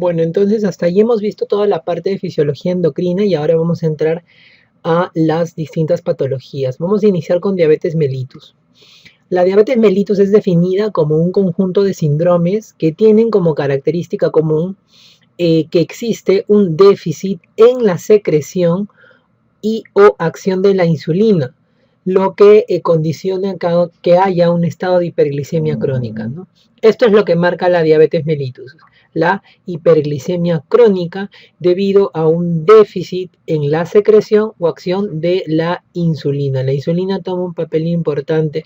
Bueno, entonces hasta allí hemos visto toda la parte de fisiología endocrina y ahora vamos a entrar a las distintas patologías. Vamos a iniciar con diabetes mellitus. La diabetes mellitus es definida como un conjunto de síndromes que tienen como característica común que existe un déficit en la secreción y o acción de la insulina, lo que condiciona que haya un estado de hiperglicemia crónica, ¿no? Esto es lo que marca la diabetes mellitus, la hiperglicemia crónica debido a un déficit en la secreción o acción de la insulina. La insulina toma un papel importante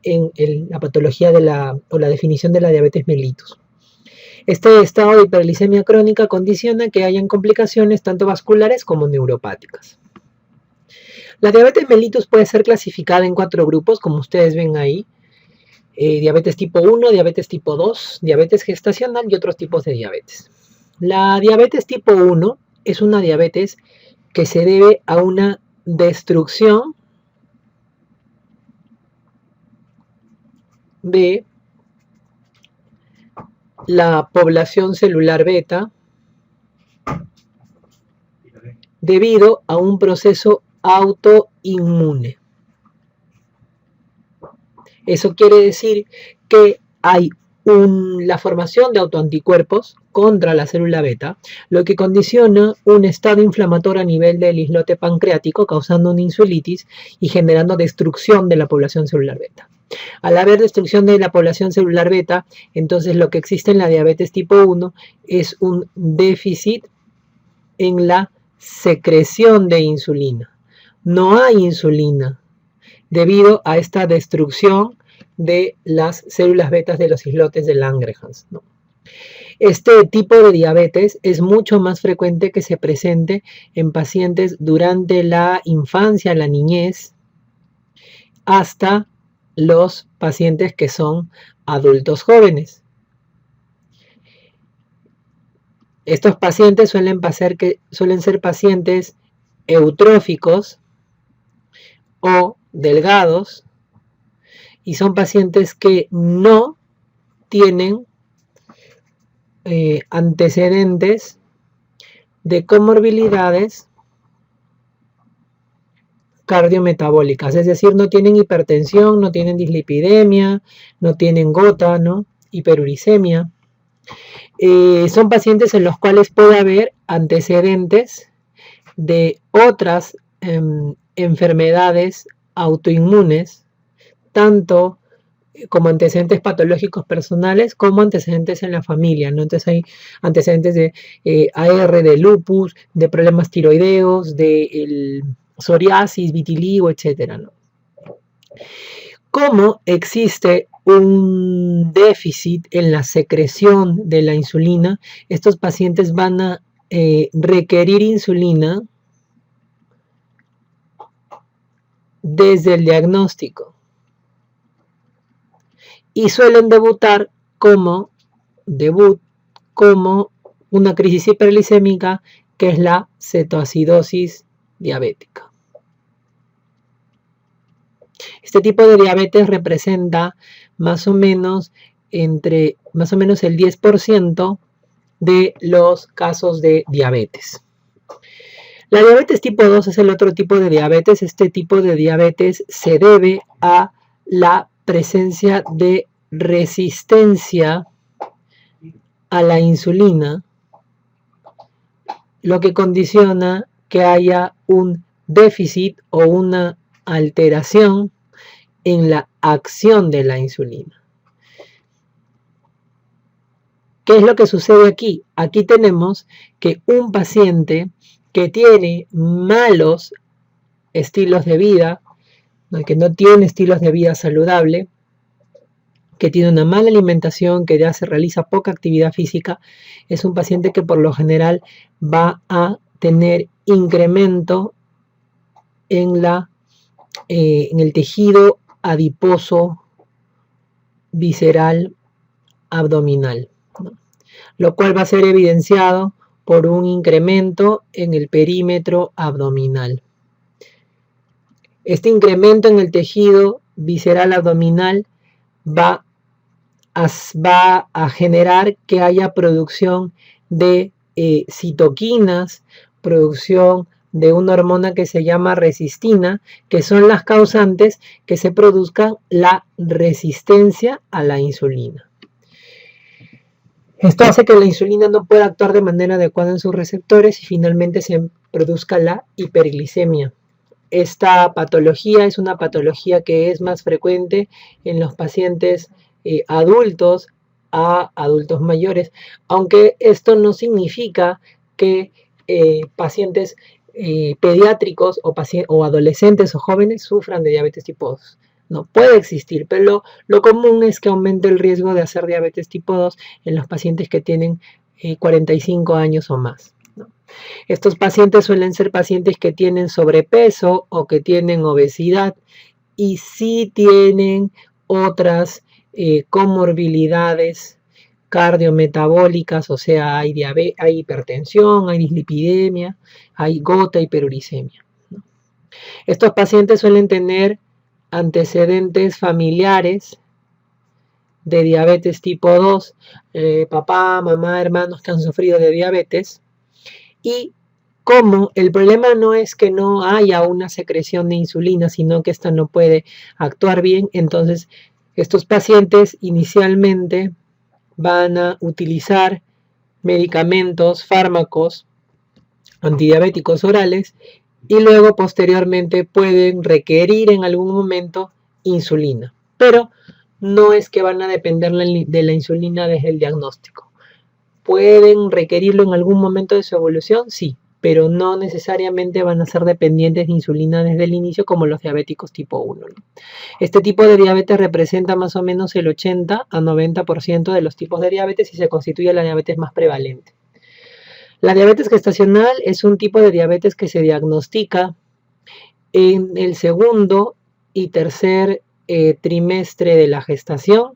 en la patología o la definición de la diabetes mellitus. Este estado de hiperglicemia crónica condiciona que hayan complicaciones tanto vasculares como neuropáticas. La diabetes mellitus puede ser clasificada en 4 grupos, como ustedes ven ahí. Diabetes tipo 1, diabetes tipo 2, diabetes gestacional y otros tipos de diabetes. La diabetes tipo 1 es una diabetes que se debe a una destrucción de la población celular beta debido a un proceso autoinmune. Eso quiere decir que hay la formación de autoanticuerpos contra la célula beta, lo que condiciona un estado inflamatorio a nivel del islote pancreático, causando una insulitis y generando destrucción de la población celular beta. Al haber destrucción de la población celular beta, entonces lo que existe en la diabetes tipo 1 es un déficit en la secreción de insulina. No hay insulina debido a esta destrucción de las células betas de los islotes de Langerhans, ¿no? Este tipo de diabetes es mucho más frecuente que se presente en pacientes durante la infancia, la niñez, hasta los pacientes que son adultos jóvenes. Estos pacientes suelen ser pacientes eutróficos o delgados y son pacientes que no tienen antecedentes de comorbilidades cardiometabólicas, es decir, no tienen hipertensión, no tienen dislipidemia, no tienen gota, ¿no? Hiperuricemia. Son pacientes en los cuales puede haber antecedentes de otras enfermedades autoinmunes, tanto como antecedentes patológicos personales como antecedentes en la familia, ¿no? Entonces hay antecedentes de AR, de lupus, de problemas tiroideos, de psoriasis, vitiligo, etcétera, ¿no? Como existe un déficit en la secreción de la insulina, estos pacientes van a requerir insulina desde el diagnóstico y suelen debutar como una crisis hiperglicémica, que es la cetoacidosis diabética. Este tipo de diabetes representa más o menos el 10% de los casos de diabetes. La diabetes tipo 2 es el otro tipo de diabetes. Este tipo de diabetes se debe a la presencia de resistencia a la insulina, lo que condiciona que haya un déficit o una alteración en la acción de la insulina. ¿Qué es lo que sucede aquí? Aquí tenemos que un paciente que tiene malos estilos de vida, que no tiene estilos de vida saludable, que tiene una mala alimentación, que ya se realiza poca actividad física, es un paciente que por lo general va a tener incremento en el tejido adiposo visceral abdominal, ¿no? Lo cual va a ser evidenciado por un incremento en el perímetro abdominal. Este incremento en el tejido visceral abdominal va a generar que haya producción de citoquinas, producción de una hormona que se llama resistina, que son las causantes que se produzca la resistencia a la insulina. Esto hace que la insulina no pueda actuar de manera adecuada en sus receptores y finalmente se produzca la hiperglicemia. Esta patología es una patología que es más frecuente en los pacientes adultos a adultos mayores, aunque esto no significa que pacientes pediátricos o adolescentes o jóvenes sufran de diabetes tipo 2. No puede existir, pero lo común es que aumente el riesgo de hacer diabetes tipo 2 en los pacientes que tienen 45 años o más. Estos pacientes suelen ser pacientes que tienen sobrepeso o que tienen obesidad y sí tienen otras comorbilidades cardiometabólicas, o sea, hay hipertensión, hay dislipidemia, hay gota hiperuricemia. Estos pacientes suelen tener antecedentes familiares de diabetes tipo 2, papá, mamá, hermanos que han sufrido de diabetes. Y como el problema no es que no haya una secreción de insulina, sino que esta no puede actuar bien, entonces estos pacientes inicialmente van a utilizar medicamentos, fármacos antidiabéticos orales y luego posteriormente pueden requerir en algún momento insulina. Pero no es que van a depender de la insulina desde el diagnóstico. ¿Pueden requerirlo en algún momento de su evolución? Sí, pero no necesariamente van a ser dependientes de insulina desde el inicio como los diabéticos tipo 1. Este tipo de diabetes representa más o menos el 80 a 90% de los tipos de diabetes y se constituye la diabetes más prevalente. La diabetes gestacional es un tipo de diabetes que se diagnostica en el segundo y tercer trimestre de la gestación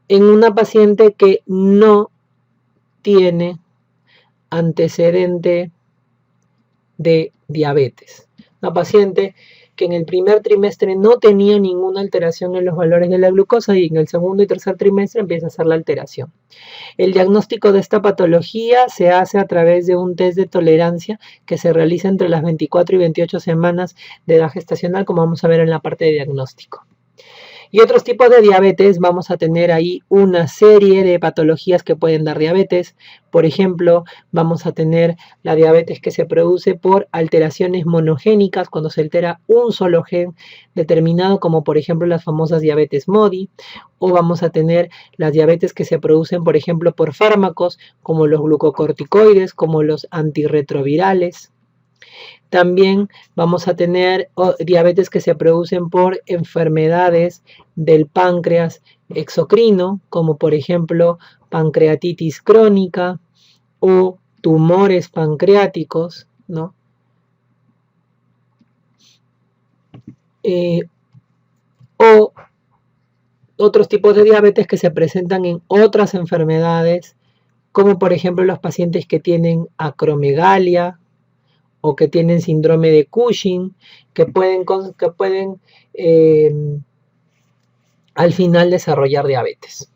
en una paciente que no tiene antecedente de diabetes. Una paciente que en el primer trimestre no tenía ninguna alteración en los valores de la glucosa y en el segundo y tercer trimestre empieza a hacer la alteración. El diagnóstico de esta patología se hace a través de un test de tolerancia que se realiza entre las 24 y 28 semanas de edad gestacional, como vamos a ver en la parte de diagnóstico. Y otros tipos de diabetes, vamos a tener ahí una serie de patologías que pueden dar diabetes. Por ejemplo, vamos a tener la diabetes que se produce por alteraciones monogénicas, cuando se altera un solo gen determinado, como por ejemplo las famosas diabetes MODY. O vamos a tener las diabetes que se producen, por ejemplo, por fármacos, como los glucocorticoides, como los antirretrovirales. También vamos a tener diabetes que se producen por enfermedades del páncreas exocrino, como por ejemplo pancreatitis crónica o tumores pancreáticos, ¿no? O otros tipos de diabetes que se presentan en otras enfermedades, como por ejemplo los pacientes que tienen acromegalia, o que tienen síndrome de Cushing, que pueden al final desarrollar diabetes.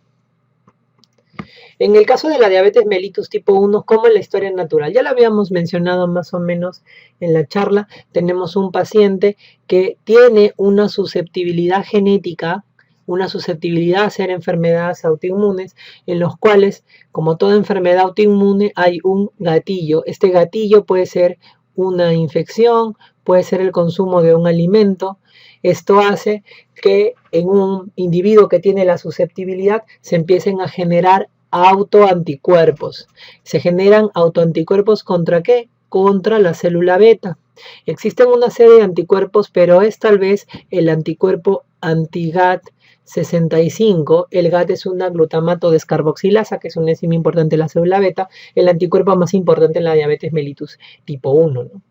En el caso de la diabetes mellitus tipo 1, como en la historia natural, ya lo habíamos mencionado más o menos en la charla, tenemos un paciente que tiene una susceptibilidad genética, una susceptibilidad a hacer enfermedades autoinmunes, en los cuales, como toda enfermedad autoinmune, hay un gatillo. Este gatillo puede ser una infección, puede ser el consumo de un alimento. Esto hace que en un individuo que tiene la susceptibilidad se empiecen a generar autoanticuerpos. Se generan autoanticuerpos ¿contra qué? Contra la célula beta. Existen una serie de anticuerpos, pero es tal vez el anticuerpo anti-GAT65. El GAT es una glutamato descarboxilasa, que es una enzima importante en la célula beta, el anticuerpo más importante en la diabetes mellitus tipo 1, ¿no?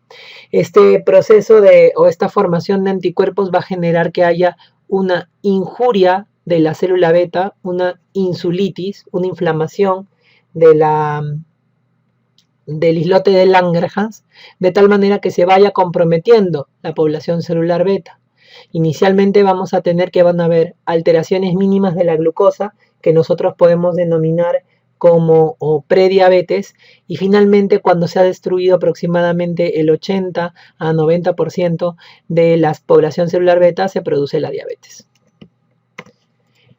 Este proceso o esta formación de anticuerpos va a generar que haya una injuria de la célula beta, una insulitis, una inflamación del islote de Langerhans, de tal manera que se vaya comprometiendo la población celular beta. Inicialmente vamos a tener que van a haber alteraciones mínimas de la glucosa, que nosotros podemos denominar como o prediabetes, y finalmente cuando se ha destruido aproximadamente el 80 a 90% de la población celular beta, se produce la diabetes.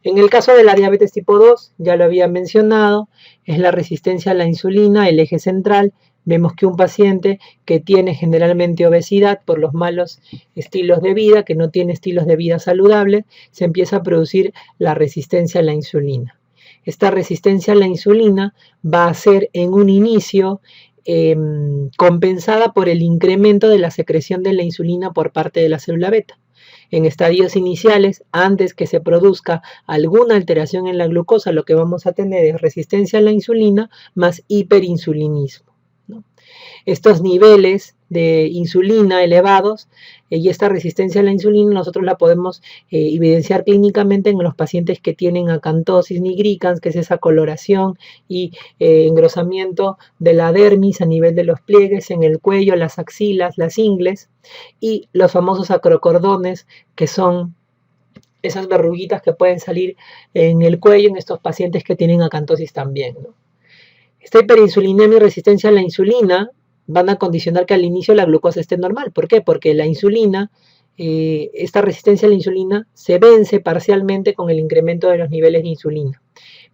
En el caso de la diabetes tipo 2, ya lo había mencionado, es la resistencia a la insulina, el eje central. Vemos que un paciente que tiene generalmente obesidad por los malos estilos de vida, que no tiene estilos de vida saludables, se empieza a producir la resistencia a la insulina. Esta resistencia a la insulina va a ser en un inicio compensada por el incremento de la secreción de la insulina por parte de la célula beta. En estadios iniciales, antes que se produzca alguna alteración en la glucosa, lo que vamos a tener es resistencia a la insulina más hiperinsulinismo, ¿no? Estos niveles de insulina elevados y esta resistencia a la insulina nosotros la podemos evidenciar clínicamente en los pacientes que tienen acantosis nigricans, que es esa coloración y engrosamiento de la dermis a nivel de los pliegues en el cuello, las axilas, las ingles, y los famosos acrocordones, que son esas verruguitas que pueden salir en el cuello en estos pacientes que tienen acantosis también, ¿no? Esta hiperinsulinemia y resistencia a la insulina van a condicionar que al inicio la glucosa esté normal. ¿Por qué? Porque la insulina, esta resistencia a la insulina se vence parcialmente con el incremento de los niveles de insulina.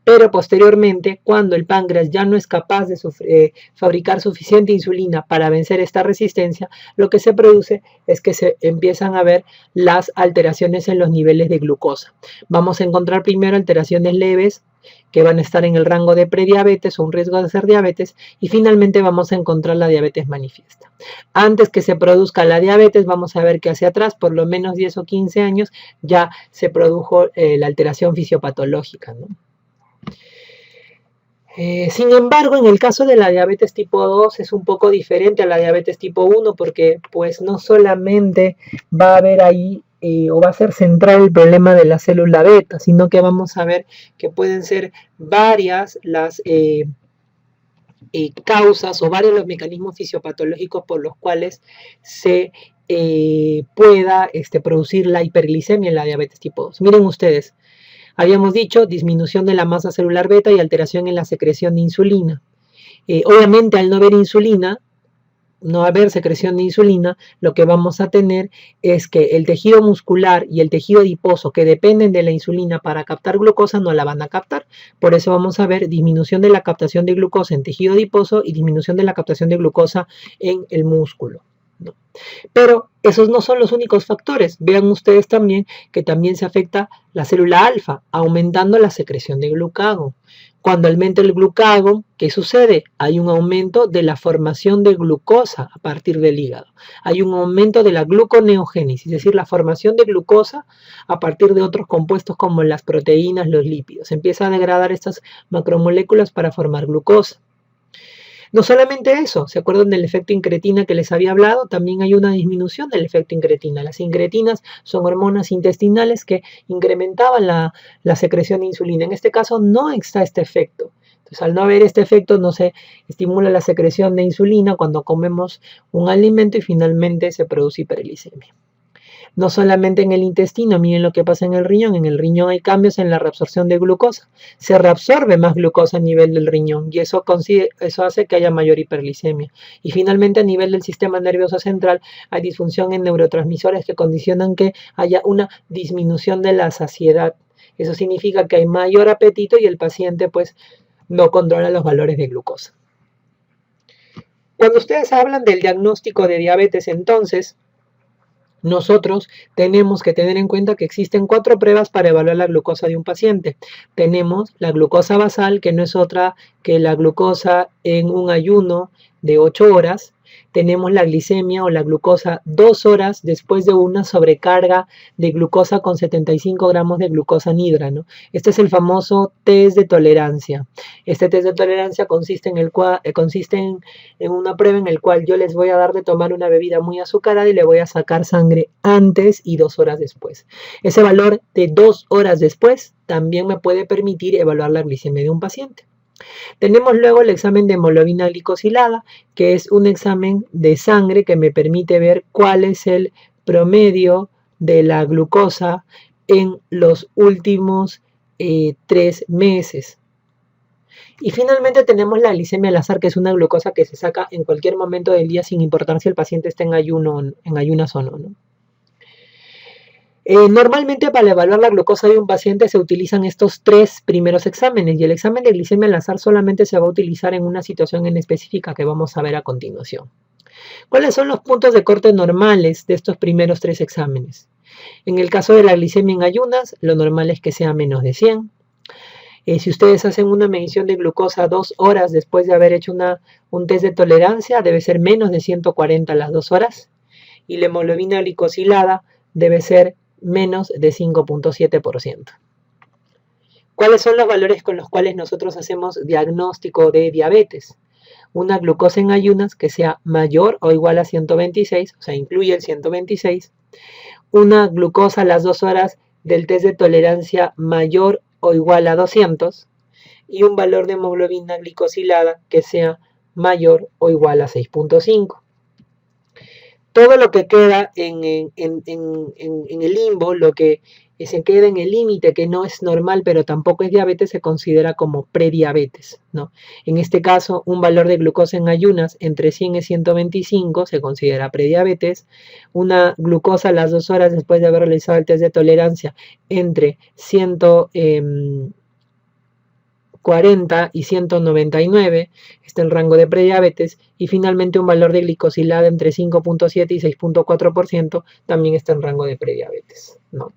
Pero posteriormente, cuando el páncreas ya no es capaz de fabricar suficiente insulina para vencer esta resistencia, lo que se produce es que se empiezan a ver las alteraciones en los niveles de glucosa. Vamos a encontrar primero alteraciones leves, que van a estar en el rango de prediabetes o un riesgo de hacer diabetes, y finalmente vamos a encontrar la diabetes manifiesta. Antes que se produzca la diabetes, vamos a ver que hacia atrás, por lo menos 10 o 15 años, ya se produjo la alteración fisiopatológica, ¿no? Sin embargo, en el caso de la diabetes tipo 2 es un poco diferente a la diabetes tipo 1 porque pues no solamente va a haber ahí o va a ser central el problema de la célula beta, sino que vamos a ver que pueden ser varias las causas o varios los mecanismos fisiopatológicos por los cuales se pueda producir la hiperglicemia en la diabetes tipo 2. Miren ustedes. Habíamos dicho disminución de la masa celular beta y alteración en la secreción de insulina. Obviamente, al no haber insulina, no haber secreción de insulina, lo que vamos a tener es que el tejido muscular y el tejido adiposo que dependen de la insulina para captar glucosa no la van a captar. Por eso vamos a ver disminución de la captación de glucosa en tejido adiposo y disminución de la captación de glucosa en el músculo, ¿no? Pero esos no son los únicos factores. Vean ustedes también que también se afecta la célula alfa, aumentando la secreción de glucagón. Cuando aumenta el glucagón, ¿qué sucede? Hay un aumento de la formación de glucosa a partir del hígado. Hay un aumento de la gluconeogénesis, es decir, la formación de glucosa a partir de otros compuestos como las proteínas, los lípidos. Se empieza a degradar estas macromoléculas para formar glucosa. No solamente eso, ¿se acuerdan del efecto incretina que les había hablado? También hay una disminución del efecto incretina. Las incretinas son hormonas intestinales que incrementaban la secreción de insulina. En este caso no está este efecto. Entonces, al no haber este efecto, no se estimula la secreción de insulina cuando comemos un alimento y finalmente se produce hiperglicemia. No solamente en el intestino, miren lo que pasa en el riñón. En el riñón hay cambios en la reabsorción de glucosa. Se reabsorbe más glucosa a nivel del riñón y eso hace que haya mayor hiperglicemia. Y finalmente a nivel del sistema nervioso central hay disfunción en neurotransmisores que condicionan que haya una disminución de la saciedad. Eso significa que hay mayor apetito y el paciente pues no controla los valores de glucosa. Cuando ustedes hablan del diagnóstico de diabetes, entonces nosotros tenemos que tener en cuenta que existen 4 pruebas para evaluar la glucosa de un paciente. Tenemos la glucosa basal, que no es otra que la glucosa en un ayuno de 8 horas. Tenemos la glicemia o la glucosa 2 horas después de una sobrecarga de glucosa con 75 gramos de glucosa nidra, ¿no? Este es el famoso test de tolerancia. Este test de tolerancia consiste en una prueba en el cual yo les voy a dar de tomar una bebida muy azucarada y le voy a sacar sangre antes y 2 horas después. Ese valor de 2 horas después también me puede permitir evaluar la glicemia de un paciente. Tenemos luego el examen de hemoglobina glicosilada, que es un examen de sangre que me permite ver cuál es el promedio de la glucosa en los últimos 3 meses. Y finalmente tenemos la glicemia al azar, que es una glucosa que se saca en cualquier momento del día sin importar si el paciente está en ayunas o no. Normalmente para evaluar la glucosa de un paciente se utilizan estos 3 primeros exámenes y el examen de glicemia al azar solamente se va a utilizar en una situación en específica que vamos a ver a continuación. ¿Cuáles son los puntos de corte normales de estos primeros 3 exámenes? En el caso de la glicemia en ayunas, lo normal es que sea menos de 100. Si ustedes hacen una medición de glucosa 2 horas después de haber hecho un test de tolerancia, debe ser menos de 140 las 2 horas. Y la hemoglobina glicosilada debe ser menos de 5.7%. ¿Cuáles son los valores con los cuales nosotros hacemos diagnóstico de diabetes? Una glucosa en ayunas que sea mayor o igual a 126, o sea, incluye el 126. Una glucosa a las 2 horas del test de tolerancia mayor o igual a 200. Y un valor de hemoglobina glicosilada que sea mayor o igual a 6.5. Todo lo que queda en el limbo, lo que se queda en el límite que no es normal pero tampoco es diabetes, se considera como prediabetes, ¿no? En este caso, un valor de glucosa en ayunas entre 100 y 125 se considera prediabetes. Una glucosa a las 2 horas después de haber realizado el test de tolerancia entre 140 y 199 está en rango de prediabetes, y finalmente un valor de glicosilada entre 5.7 y 6.4% también está en rango de prediabetes, ¿no?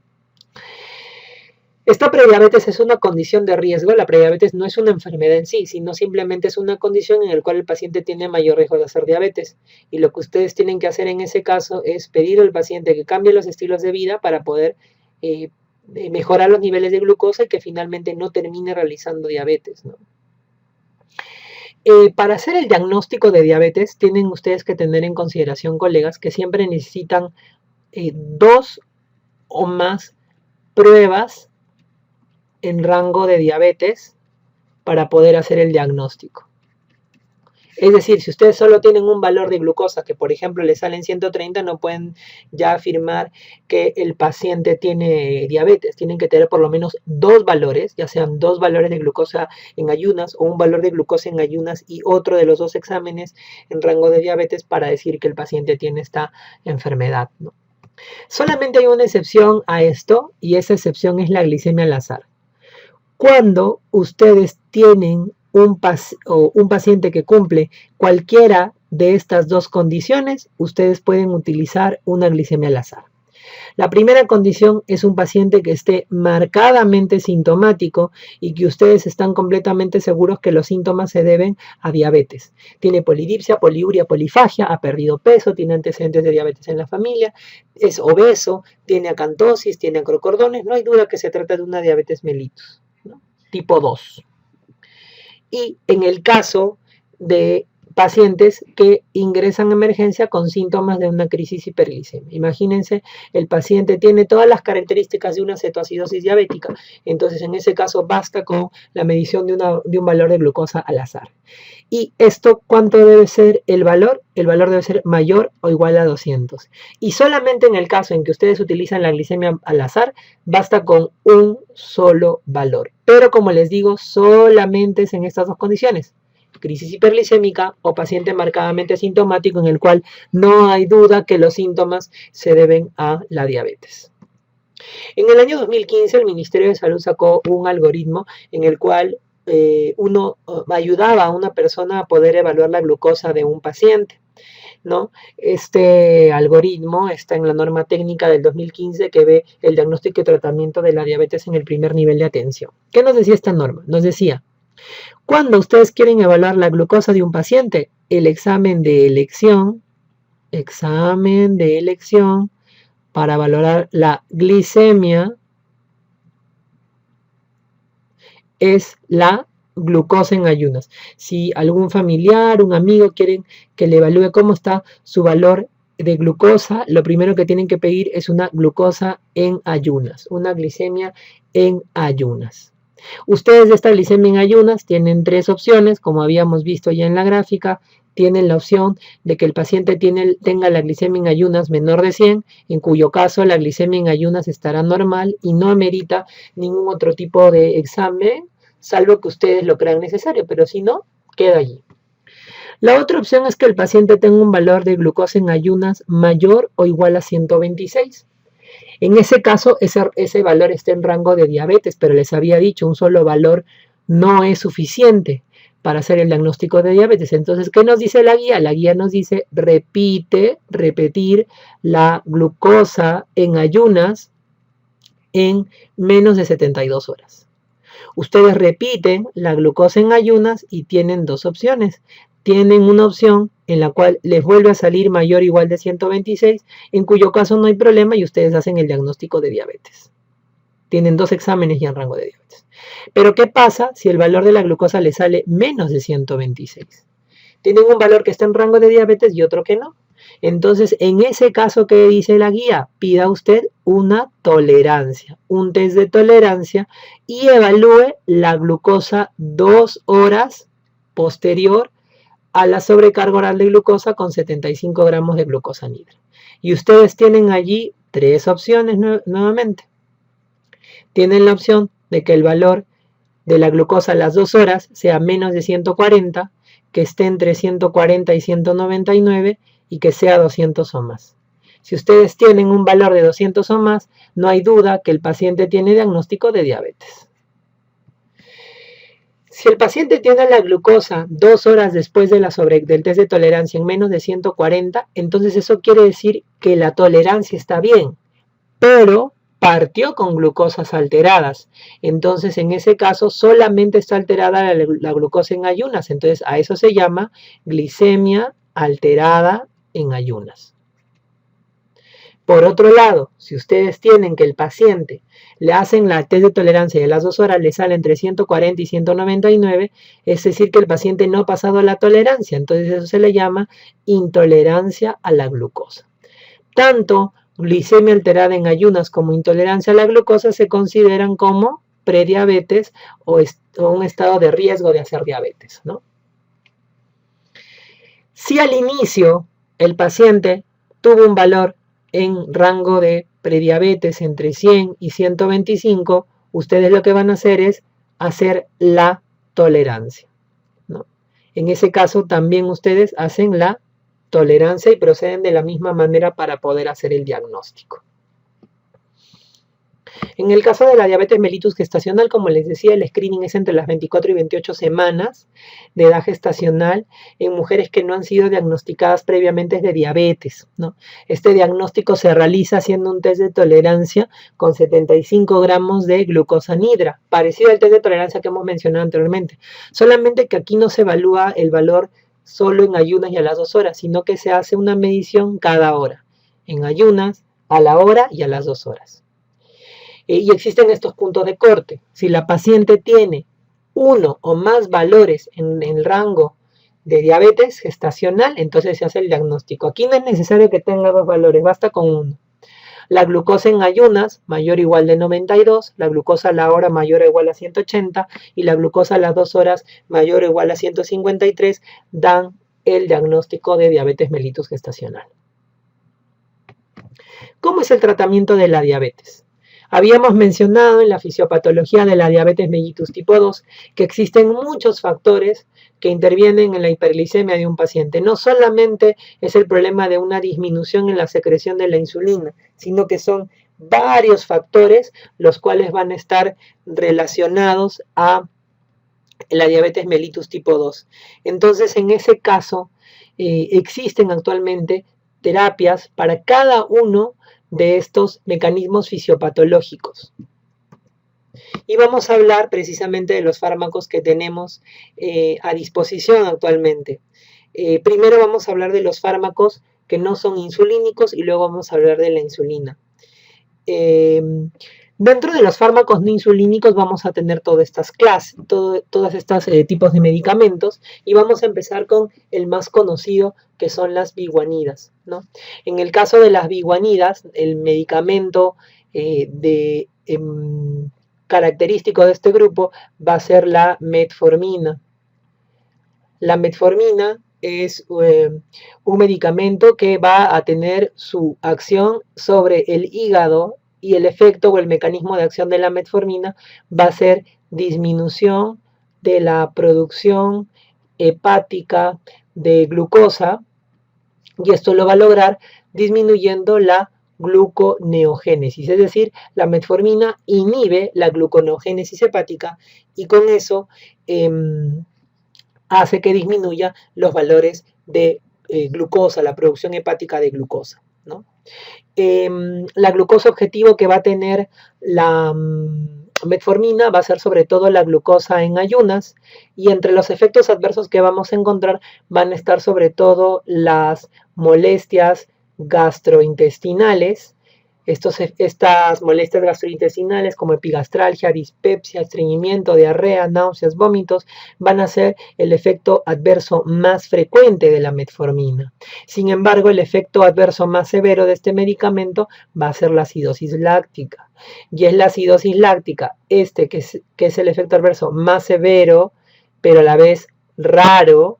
Esta prediabetes es una condición de riesgo. La prediabetes no es una enfermedad en sí, sino simplemente es una condición en la cual el paciente tiene mayor riesgo de hacer diabetes. Y lo que ustedes tienen que hacer en ese caso es pedir al paciente que cambie los estilos de vida para poder mejorar los niveles de glucosa y que finalmente no termine realizando diabetes, ¿no? Para hacer el diagnóstico de diabetes tienen ustedes que tener en consideración, colegas, que siempre necesitan 2 o más pruebas en rango de diabetes para poder hacer el diagnóstico. Es decir, si ustedes solo tienen un valor de glucosa que, por ejemplo, le salen 130, no pueden ya afirmar que el paciente tiene diabetes. Tienen que tener por lo menos 2 valores, ya sean 2 valores de glucosa en ayunas o un valor de glucosa en ayunas y otro de los 2 exámenes en rango de diabetes para decir que el paciente tiene esta enfermedad, ¿no? Solamente hay una excepción a esto, y esa excepción es la glicemia al azar. Cuando ustedes tienen un paciente que cumple cualquiera de estas 2 condiciones, ustedes pueden utilizar una glicemia al azar. La primera condición es un paciente que esté marcadamente sintomático y que ustedes están completamente seguros que los síntomas se deben a diabetes. Tiene polidipsia, poliuria, polifagia, ha perdido peso, tiene antecedentes de diabetes en la familia, es obeso, tiene acantosis, tiene acrocordones. No hay duda que se trata de una diabetes mellitus, ¿no? Tipo 2. Y en el caso de pacientes que ingresan a emergencia con síntomas de una crisis hiperglicémica. Imagínense, el paciente tiene todas las características de una cetoacidosis diabética, entonces en ese caso basta con la medición de un valor de glucosa al azar. ¿Y esto cuánto debe ser el valor? El valor debe ser mayor o igual a 200. Y solamente en el caso en que ustedes utilizan la glicemia al azar, basta con un solo valor. Pero como les digo, solamente es en estas 2 condiciones: crisis hiperglicémica o paciente marcadamente sintomático en el cual no hay duda que los síntomas se deben a la diabetes. En el año 2015 el Ministerio de Salud sacó un algoritmo en el cual uno ayudaba a una persona a poder evaluar la glucosa de un paciente, ¿no? Este algoritmo está en la norma técnica del 2015 que ve el diagnóstico y tratamiento de la diabetes en el primer nivel de atención. ¿Qué nos decía esta norma? Nos decía: cuando ustedes quieren evaluar la glucosa de un paciente, el examen de elección para valorar la glicemia es la glucosa en ayunas. Si algún familiar, un amigo quieren que le evalúe cómo está su valor de glucosa, lo primero que tienen que pedir es una glucosa en ayunas, una glicemia en ayunas. Ustedes de esta glicemia en ayunas tienen 3 opciones, como habíamos visto ya en la gráfica. Tienen la opción de que el paciente tenga la glicemia en ayunas menor de 100, en cuyo caso la glicemia en ayunas estará normal y no amerita ningún otro tipo de examen, salvo que ustedes lo crean necesario, pero si no, queda allí. La otra opción es que el paciente tenga un valor de glucosa en ayunas mayor o igual a 126. En ese caso, ese valor está en rango de diabetes, pero les había dicho, un solo valor no es suficiente para hacer el diagnóstico de diabetes. Entonces, ¿qué nos dice la guía? La guía nos dice repetir la glucosa en ayunas en menos de 72 horas. Ustedes repiten la glucosa en ayunas y tienen dos opciones. Tienen una opción en la cual les vuelve a salir mayor o igual de 126, en cuyo caso no hay problema y ustedes hacen el diagnóstico de diabetes. Tienen dos exámenes ya en rango de diabetes. Pero ¿qué pasa si el valor de la glucosa les sale menos de 126? Tienen un valor que está en rango de diabetes y otro que no. Entonces, en ese caso que dice la guía, pida usted una tolerancia, un test de tolerancia y evalúe la glucosa 2 horas posterior a la sobrecarga oral de glucosa con 75 gramos de glucosa anhidra. Y ustedes tienen allí tres opciones nuevamente. Tienen la opción de que el valor de la glucosa a las 2 horas sea menos de 140, que esté entre 140 y 199 y que sea 200 o más. Si ustedes tienen un valor de 200 o más, no hay duda que el paciente tiene diagnóstico de diabetes. Si el paciente tiene la glucosa 2 horas después del test de tolerancia en menos de 140, entonces eso quiere decir que la tolerancia está bien, pero partió con glucosas alteradas. Entonces, en ese caso, solamente está alterada la glucosa en ayunas. Entonces, a eso se llama glicemia alterada en ayunas. Por otro lado, si ustedes tienen que el paciente le hacen la test de tolerancia y a las 2 horas le sale entre 140 y 199, es decir que el paciente no ha pasado la tolerancia. Entonces, eso se le llama intolerancia a la glucosa. Tanto glicemia alterada en ayunas como intolerancia a la glucosa se consideran como prediabetes o un estado de riesgo de hacer diabetes, ¿no? Si al inicio el paciente tuvo un valor en rango de prediabetes entre 100 y 125, ustedes lo que van a hacer es hacer la tolerancia, ¿no? En ese caso también ustedes hacen la tolerancia y proceden de la misma manera para poder hacer el diagnóstico. En el caso de la diabetes mellitus gestacional, como les decía, el screening es entre las 24 y 28 semanas de edad gestacional en mujeres que no han sido diagnosticadas previamente de diabetes, ¿no? Este diagnóstico se realiza haciendo un test de tolerancia con 75 gramos de glucosa anhidra, parecido al test de tolerancia que hemos mencionado anteriormente, solamente que aquí no se evalúa el valor solo en ayunas y a las 2 horas, sino que se hace una medición cada hora, en ayunas, a la hora y a las 2 horas. Y existen estos puntos de corte. Si la paciente tiene uno o más valores en el rango de diabetes gestacional, entonces se hace el diagnóstico. Aquí no es necesario que tenga dos valores, basta con uno. La glucosa en ayunas mayor o igual de 92, la glucosa a la hora mayor o igual a 180 y la glucosa a las 2 horas mayor o igual a 153 dan el diagnóstico de diabetes mellitus gestacional. ¿Cómo es el tratamiento de la diabetes? Habíamos mencionado en la fisiopatología de la diabetes mellitus tipo 2 que existen muchos factores que intervienen en la hiperglicemia de un paciente. No solamente es el problema de una disminución en la secreción de la insulina, sino que son varios factores los cuales van a estar relacionados a la diabetes mellitus tipo 2. Entonces, en ese caso, existen actualmente terapias para cada uno de estos mecanismos fisiopatológicos. Y vamos a hablar precisamente de los fármacos que tenemos a disposición actualmente. Primero vamos a hablar de los fármacos que no son insulínicos y luego vamos a hablar de la insulina. Dentro de los fármacos no insulínicos vamos a tener todas estas clases, todos estos tipos de medicamentos y vamos a empezar con el más conocido que son las biguanidas, ¿no? En el caso de las biguanidas, el medicamento característico de este grupo va a ser la metformina. La metformina es un medicamento que va a tener su acción sobre el hígado y el efecto o el mecanismo de acción de la metformina va a ser disminución de la producción hepática de glucosa, y esto lo va a lograr disminuyendo la gluconeogénesis, es decir, la metformina inhibe la gluconeogénesis hepática y con eso hace que disminuya los valores de glucosa, la producción hepática de glucosa, ¿no? La glucosa objetivo que va a tener la metformina va a ser sobre todo la glucosa en ayunas, y entre los efectos adversos que vamos a encontrar van a estar sobre todo las molestias gastrointestinales. Estas molestias gastrointestinales como epigastralgia, dispepsia, estreñimiento, diarrea, náuseas, vómitos van a ser el efecto adverso más frecuente de la metformina. Sin embargo, el efecto adverso más severo de este medicamento va a ser la acidosis láctica. Y es la acidosis láctica, que es el efecto adverso más severo, pero a la vez raro,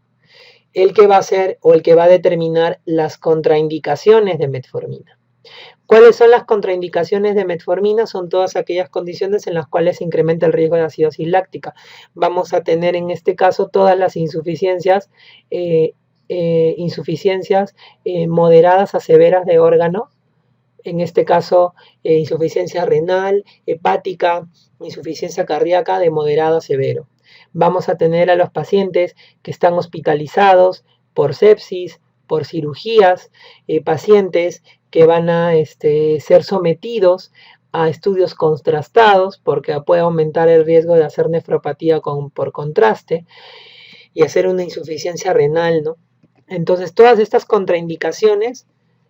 el que va a ser o el que va a determinar las contraindicaciones de metformina. ¿Cuáles son las contraindicaciones de metformina? Son todas aquellas condiciones en las cuales se incrementa el riesgo de acidosis láctica. Vamos a tener en este caso todas las insuficiencias moderadas a severas de órgano, en este caso insuficiencia renal, hepática, insuficiencia cardíaca de moderado a severo. Vamos a tener a los pacientes que están hospitalizados por sepsis, por cirugías, pacientes que van a ser sometidos a estudios contrastados porque puede aumentar el riesgo de hacer nefropatía por contraste y hacer una insuficiencia renal, ¿no? Entonces, todas estas contraindicaciones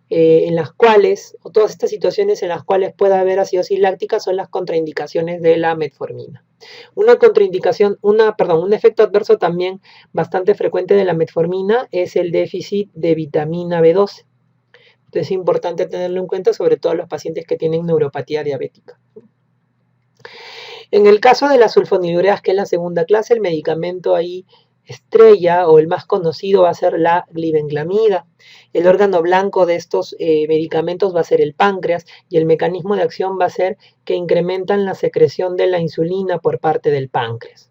en las cuales, o todas estas situaciones en las cuales puede haber acidosis láctica son las contraindicaciones de la metformina. Una contraindicación, un efecto adverso también bastante frecuente de la metformina es el déficit de vitamina B12. Entonces es importante tenerlo en cuenta, sobre todo los pacientes que tienen neuropatía diabética. En el caso de las sulfonilureas, que es la segunda clase, el medicamento ahí estrella o el más conocido va a ser la glibenclamida. El órgano blanco de estos medicamentos va a ser el páncreas, y el mecanismo de acción va a ser que incrementan la secreción de la insulina por parte del páncreas.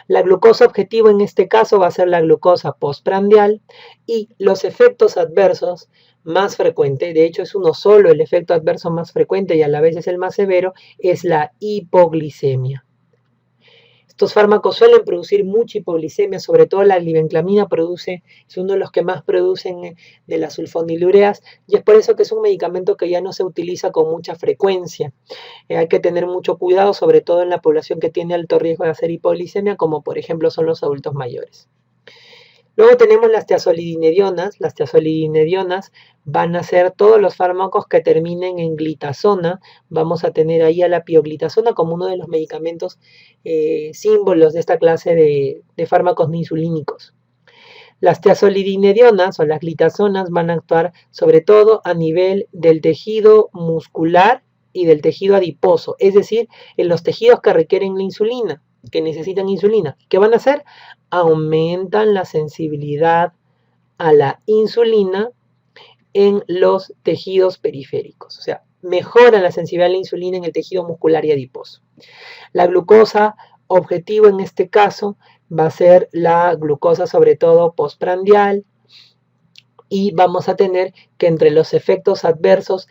La glucosa objetivo en este caso va a ser la glucosa postprandial, y los efectos adversos más frecuentes, de hecho es uno solo el efecto adverso más frecuente y a la vez es el más severo, es la hipoglicemia. Estos fármacos suelen producir mucha hipoglicemia, sobre todo la glibenclamida es uno de los que más producen de las sulfonilureas, y es por eso que es un medicamento que ya no se utiliza con mucha frecuencia. Hay que tener mucho cuidado, sobre todo en la población que tiene alto riesgo de hacer hipoglicemia, como por ejemplo son los adultos mayores. Luego tenemos las tiazolidinedionas. Las tiazolidinedionas van a ser todos los fármacos que terminen en glitazona. Vamos a tener ahí a la pioglitazona como uno de los medicamentos símbolos de esta clase de fármacos no insulínicos. Las tiazolidinedionas o las glitazonas van a actuar sobre todo a nivel del tejido muscular y del tejido adiposo, es decir, en los tejidos que requieren la insulina, que necesitan insulina. ¿Qué van a hacer? Aumentan la sensibilidad a la insulina en los tejidos periféricos, o sea, mejoran la sensibilidad a la insulina en el tejido muscular y adiposo. La glucosa objetivo en este caso va a ser la glucosa sobre todo postprandial, y vamos a tener que entre los efectos adversos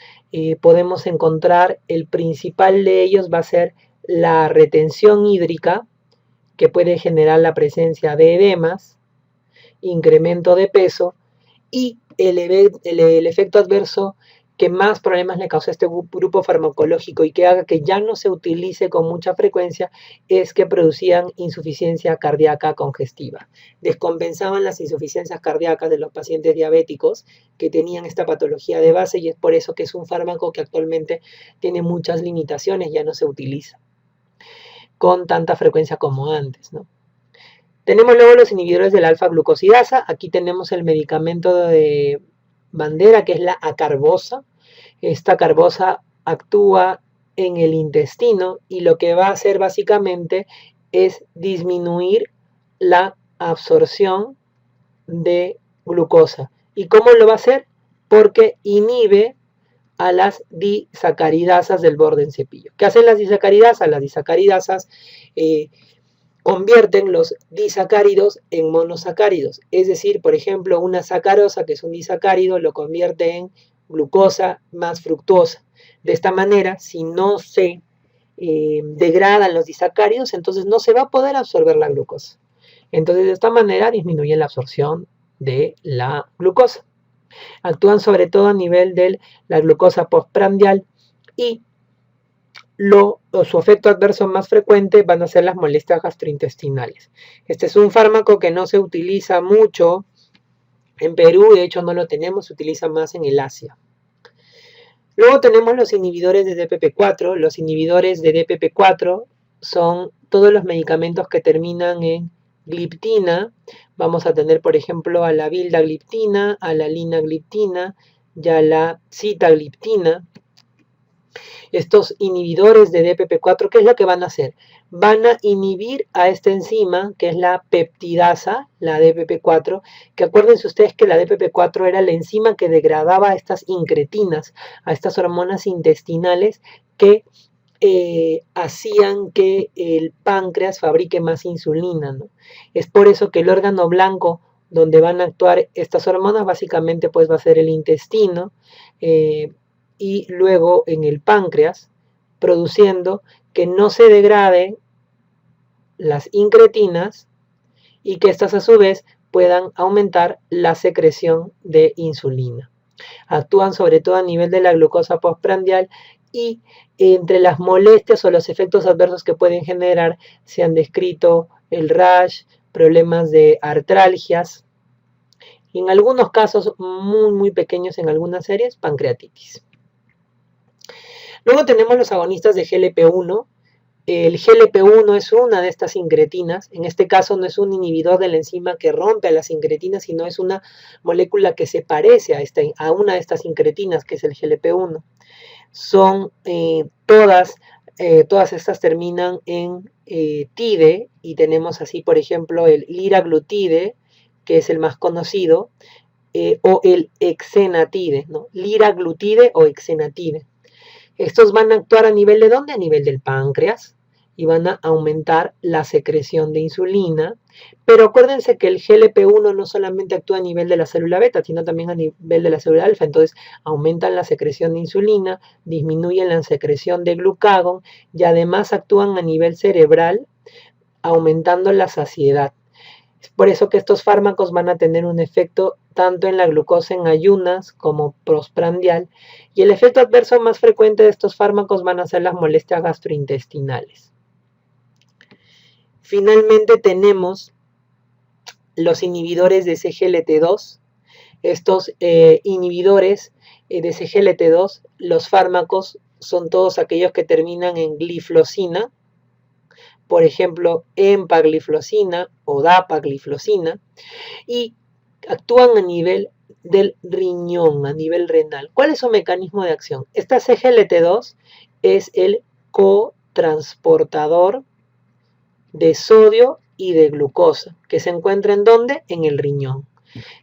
podemos encontrar el principal de ellos va a ser la retención hídrica, que puede generar la presencia de edemas, incremento de peso, y el efecto adverso que más problemas le causa a este grupo farmacológico y que haga que ya no se utilice con mucha frecuencia es que producían insuficiencia cardíaca congestiva. Descompensaban las insuficiencias cardíacas de los pacientes diabéticos que tenían esta patología de base, y es por eso que es un fármaco que actualmente tiene muchas limitaciones, ya no se utiliza con tanta frecuencia como antes, ¿no? Tenemos luego los inhibidores de la alfa-glucosidasa. Aquí tenemos el medicamento de bandera, que es la acarbosa. Esta carbosa actúa en el intestino y lo que va a hacer básicamente es disminuir la absorción de glucosa. ¿Y cómo lo va a hacer? Porque inhibe a las disacaridasas del borde en cepillo. ¿Qué hacen las disacaridasas? Las disacaridasas convierten los disacáridos en monosacáridos. Es decir, por ejemplo, una sacarosa, que es un disacárido, lo convierte en glucosa más fructuosa. De esta manera, si no se degradan los disacáridos, entonces no se va a poder absorber la glucosa. Entonces, de esta manera disminuye la absorción de la glucosa. Actúan sobre todo a nivel de la glucosa postprandial y su efecto adverso más frecuente van a ser las molestias gastrointestinales. Este es un fármaco que no se utiliza mucho en Perú, de hecho no lo tenemos, se utiliza más en el Asia. Luego tenemos los inhibidores de DPP4. Los inhibidores de DPP4 son todos los medicamentos que terminan en gliptina. Vamos a tener, por ejemplo, a la vildagliptina, a la linagliptina y a la sitagliptina. Estos inhibidores de DPP4, ¿qué es lo que van a hacer? Van a inhibir a esta enzima, que es la peptidasa, la DPP4, que acuérdense ustedes que la DPP4 era la enzima que degradaba a estas incretinas, a estas hormonas intestinales que hacían que el páncreas fabrique más insulina, ¿no? Es por eso que el órgano blanco donde van a actuar estas hormonas básicamente pues va a ser el intestino, y luego en el páncreas, produciendo que no se degraden las incretinas y que estas a su vez puedan aumentar la secreción de insulina. Actúan sobre todo a nivel de la glucosa postprandial y entre las molestias o los efectos adversos que pueden generar se han descrito el rash, problemas de artralgias y en algunos casos muy pequeños en algunas series, pancreatitis. Luego tenemos los agonistas de GLP-1. El GLP-1 es una de estas incretinas. En este caso no es un inhibidor de la enzima que rompe a las incretinas, sino es una molécula que se parece a una de estas incretinas, que es el GLP-1. Son todas estas terminan en tide, y tenemos así, por ejemplo, el liraglutide, que es el más conocido, o el exenatide, ¿no? Liraglutide o exenatide. Estos van a actuar a nivel de ¿dónde? A nivel del páncreas y van a aumentar la secreción de insulina. Pero acuérdense que el GLP-1 no solamente actúa a nivel de la célula beta, sino también a nivel de la célula alfa. Entonces aumentan la secreción de insulina, disminuyen la secreción de glucagón y además actúan a nivel cerebral, aumentando la saciedad. Es por eso que estos fármacos van a tener un efecto tanto en la glucosa en ayunas como postprandial, y el efecto adverso más frecuente de estos fármacos van a ser las molestias gastrointestinales. Finalmente tenemos los inhibidores de CGLT2. Estos inhibidores de CGLT2, los fármacos son todos aquellos que terminan en gliflosina, por ejemplo, empagliflozina o dapagliflozina, y actúan a nivel del riñón, a nivel renal. ¿Cuál es su mecanismo de acción? Esta CGLT2 es el cotransportador de sodio y de glucosa, que se encuentra ¿en dónde? En el riñón.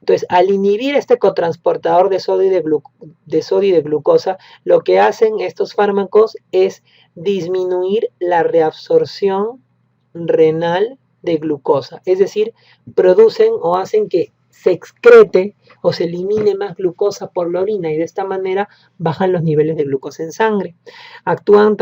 Entonces, al inhibir este cotransportador de sodio y de glucosa, lo que hacen estos fármacos es disminuir la reabsorción renal de glucosa, es decir, producen o hacen que se excrete o se elimine más glucosa por la orina, y de esta manera bajan los niveles de glucosa en sangre. Actúan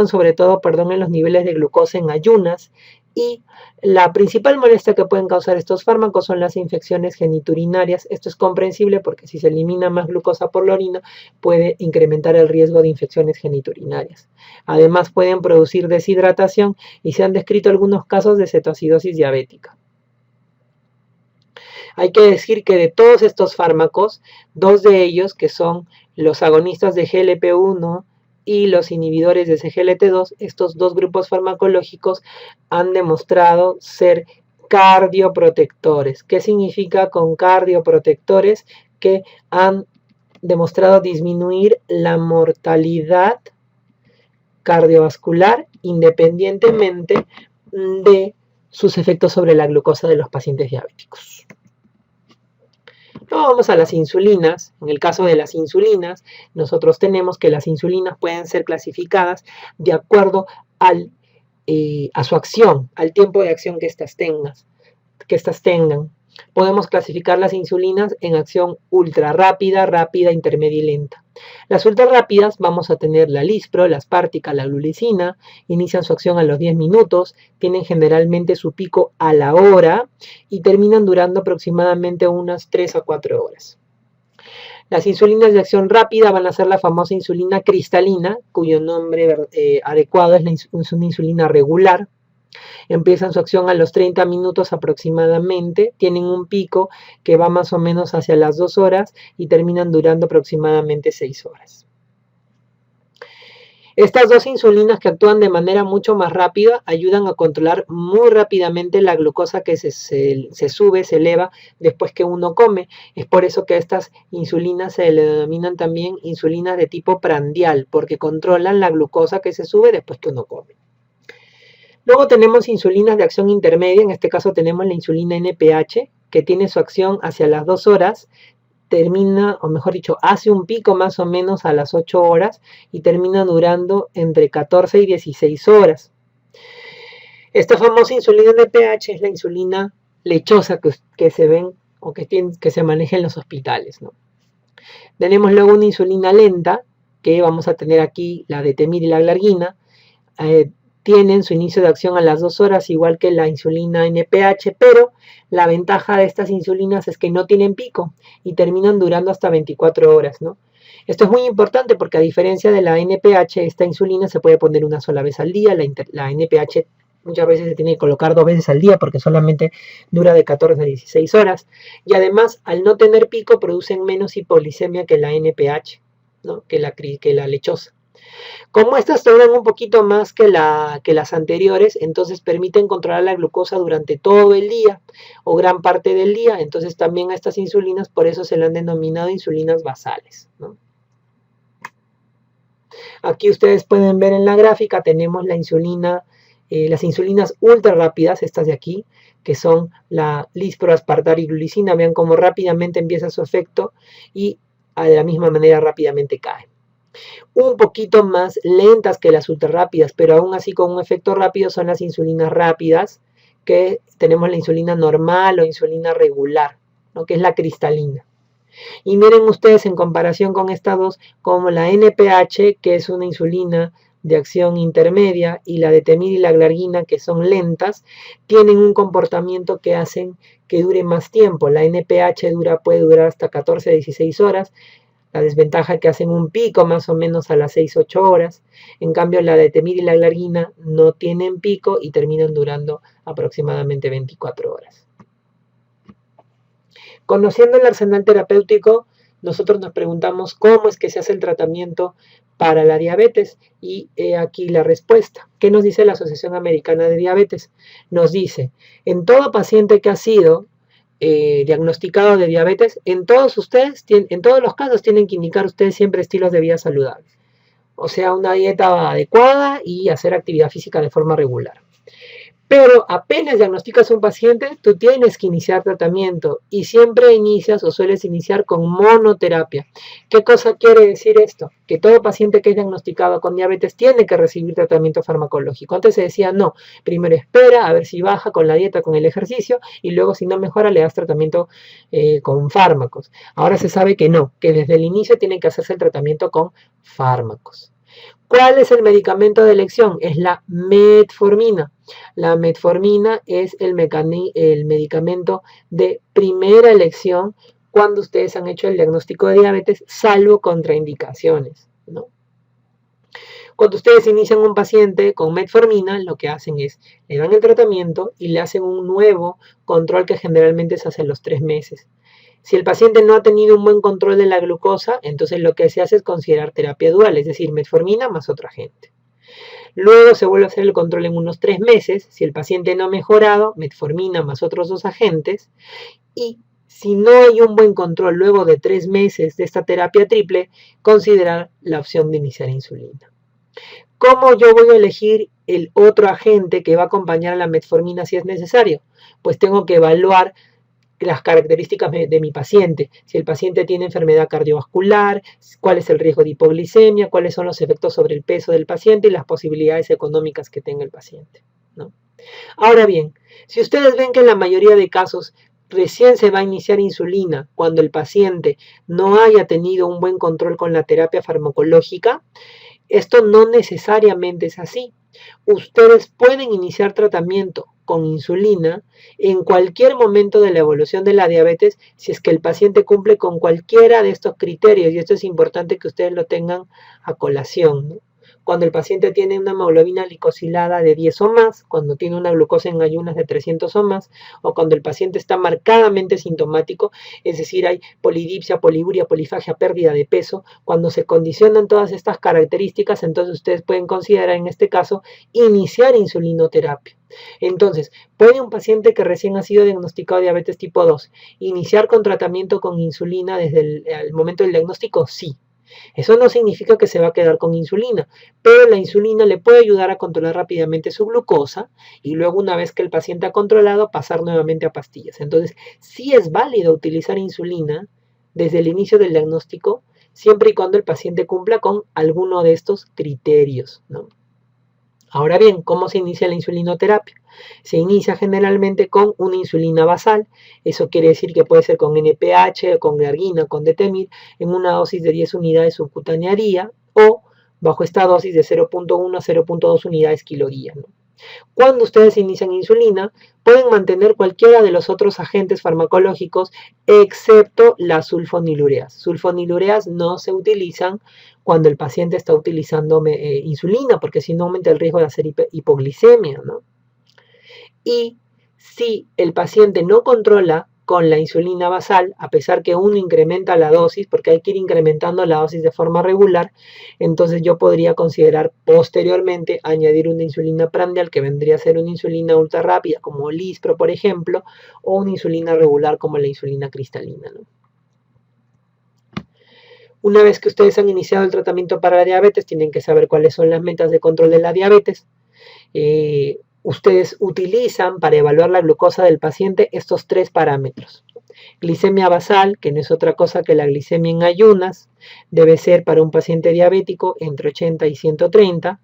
sobre todo en los niveles de glucosa en ayunas, y la principal molestia que pueden causar estos fármacos son las infecciones geniturinarias. Esto es comprensible porque si se elimina más glucosa por la orina puede incrementar el riesgo de infecciones geniturinarias. Además pueden producir deshidratación y se han descrito algunos casos de cetoacidosis diabética. Hay que decir que de todos estos fármacos, dos de ellos, que son los agonistas de GLP-1 y los inhibidores de CGLT2, estos dos grupos farmacológicos han demostrado ser cardioprotectores. ¿Qué significa con cardioprotectores? Que han demostrado disminuir la mortalidad cardiovascular independientemente de sus efectos sobre la glucosa de los pacientes diabéticos. Luego vamos a las insulinas. En el caso de las insulinas, nosotros tenemos que las insulinas pueden ser clasificadas de acuerdo a su acción, al tiempo de acción que estas tengan. Podemos clasificar las insulinas en acción ultra rápida, rápida, intermedia y lenta. Las ultra rápidas vamos a tener la Lispro, la Aspartica, la Glulicina, inician su acción a los 10 minutos, tienen generalmente su pico a la hora y terminan durando aproximadamente unas 3 a 4 horas. Las insulinas de acción rápida van a ser la famosa insulina cristalina, cuyo nombre adecuado es una insulina regular. Empiezan su acción a los 30 minutos aproximadamente, tienen un pico que va más o menos hacia las 2 horas y terminan durando aproximadamente 6 horas. Estas dos insulinas que actúan de manera mucho más rápida ayudan a controlar muy rápidamente la glucosa que se sube, se eleva después que uno come. Es por eso que estas insulinas se le denominan también insulinas de tipo prandial, porque controlan la glucosa que se sube después que uno come. Luego tenemos insulinas de acción intermedia, en este caso tenemos la insulina NPH, que tiene su acción hacia las 2 horas, termina, o mejor dicho, hace un pico más o menos a las 8 horas y termina durando entre 14 y 16 horas. Esta famosa insulina NPH es la insulina lechosa que se ven o que se maneja en los hospitales, ¿no? Tenemos luego una insulina lenta, que vamos a tener aquí la de Detemir y la glargina, tienen su inicio de acción a las 2 horas, igual que la insulina NPH, pero la ventaja de estas insulinas es que no tienen pico y terminan durando hasta 24 horas, ¿no? Esto es muy importante porque a diferencia de la NPH, esta insulina se puede poner una sola vez al día, la NPH muchas veces se tiene que colocar 2 veces al día porque solamente dura de 14 a 16 horas, y además al no tener pico producen menos hipoglicemia que la NPH, ¿no? que la lechosa. Como estas duran un poquito más que las anteriores, entonces permiten controlar la glucosa durante todo el día o gran parte del día. Entonces también a estas insulinas, por eso se le han denominado insulinas basales, ¿no? Aquí ustedes pueden ver en la gráfica, tenemos la insulina, las insulinas ultra rápidas, estas de aquí, que son la Lispro, Aspartar y Glulicina. Vean cómo rápidamente empieza su efecto y de la misma manera rápidamente cae. Un poquito más lentas que las ultra rápidas, pero aún así con un efecto rápido son las insulinas rápidas, que tenemos la insulina normal o insulina regular, ¿no? Que es la cristalina. Y miren ustedes en comparación con estas dos, como la NPH, que es una insulina de acción intermedia, y la de Detemir y la glargina, que son lentas, tienen un comportamiento que hacen que dure más tiempo. La NPH puede durar hasta 14 a 16 horas, la desventaja es que hacen un pico más o menos a las 6-8 horas. En cambio, la de Detemir y la glargina no tienen pico y terminan durando aproximadamente 24 horas. Conociendo el arsenal terapéutico, nosotros nos preguntamos cómo es que se hace el tratamiento para la diabetes, y aquí la respuesta. ¿Qué nos dice la Asociación Americana de Diabetes? Nos dice, en todo paciente que ha sido diagnosticado de diabetes, en todos los casos tienen que indicar ustedes siempre estilos de vida saludables. O sea, una dieta adecuada y hacer actividad física de forma regular. Pero apenas diagnosticas a un paciente, tú tienes que iniciar tratamiento y siempre inicias o sueles iniciar con monoterapia. ¿Qué cosa quiere decir esto? Que todo paciente que es diagnosticado con diabetes tiene que recibir tratamiento farmacológico. Antes se decía no, primero espera a ver si baja con la dieta, con el ejercicio, y luego si no mejora le das tratamiento con fármacos. Ahora se sabe que no, que desde el inicio tiene que hacerse el tratamiento con fármacos. ¿Cuál es el medicamento de elección? Es la metformina. La metformina es el medicamento de primera elección cuando ustedes han hecho el diagnóstico de diabetes, salvo contraindicaciones, ¿no? Cuando ustedes inician un paciente con metformina, lo que hacen es, le dan el tratamiento y le hacen un nuevo control que generalmente se hace a los 3 meses. Si el paciente no ha tenido un buen control de la glucosa, entonces lo que se hace es considerar terapia dual, es decir, metformina más otro agente. Luego se vuelve a hacer el control en unos 3 meses. Si el paciente no ha mejorado, metformina más otros 2 agentes. Y si no hay un buen control luego de 3 meses de esta terapia triple, considerar la opción de iniciar insulina. ¿Cómo yo voy a elegir el otro agente que va a acompañar a la metformina si es necesario? Pues tengo que evaluar las características de mi paciente, si el paciente tiene enfermedad cardiovascular, cuál es el riesgo de hipoglicemia, cuáles son los efectos sobre el peso del paciente y las posibilidades económicas que tenga el paciente, ¿no? Ahora bien, si ustedes ven que en la mayoría de casos recién se va a iniciar insulina cuando el paciente no haya tenido un buen control con la terapia farmacológica, esto no necesariamente es así. Ustedes pueden iniciar tratamiento con insulina en cualquier momento de la evolución de la diabetes si es que el paciente cumple con cualquiera de estos criterios, y esto es importante que ustedes lo tengan a colación, ¿no? Cuando el paciente tiene una hemoglobina glicosilada de 10 o más, cuando tiene una glucosa en ayunas de 300 o más, o cuando el paciente está marcadamente sintomático, es decir, hay polidipsia, poliuria, polifagia, pérdida de peso. Cuando se condicionan todas estas características, entonces ustedes pueden considerar en este caso iniciar insulinoterapia. Entonces, ¿puede un paciente que recién ha sido diagnosticado de diabetes tipo 2 iniciar con tratamiento con insulina desde el momento del diagnóstico? Sí. Eso no significa que se va a quedar con insulina, pero la insulina le puede ayudar a controlar rápidamente su glucosa y luego, una vez que el paciente ha controlado, pasar nuevamente a pastillas. Entonces, sí es válido utilizar insulina desde el inicio del diagnóstico, siempre y cuando el paciente cumpla con alguno de estos criterios, ¿no? Ahora bien, ¿cómo se inicia la insulinoterapia? Se inicia generalmente con una insulina basal. Eso quiere decir que puede ser con NPH, con glargina, con detemir, en una dosis de 10 unidades subcutánea día o bajo esta dosis de 0.1 a 0.2 unidades kilodía, ¿no? Cuando ustedes inician insulina, pueden mantener cualquiera de los otros agentes farmacológicos excepto las sulfonilureas. Sulfonilureas no se utilizan cuando el paciente está utilizando insulina, porque si no aumenta el riesgo de hacer hipoglicemia, ¿no? Y si el paciente no controla con la insulina basal, a pesar que uno incrementa la dosis, porque hay que ir incrementando la dosis de forma regular, entonces yo podría considerar posteriormente añadir una insulina prandial, que vendría a ser una insulina ultra rápida, como Lispro, por ejemplo, o una insulina regular como la insulina cristalina, ¿no? Una vez que ustedes han iniciado el tratamiento para la diabetes, tienen que saber cuáles son las metas de control de la diabetes. Ustedes utilizan para evaluar la glucosa del paciente estos tres parámetros. Glicemia basal, que no es otra cosa que la glicemia en ayunas, debe ser para un paciente diabético entre 80 y 130.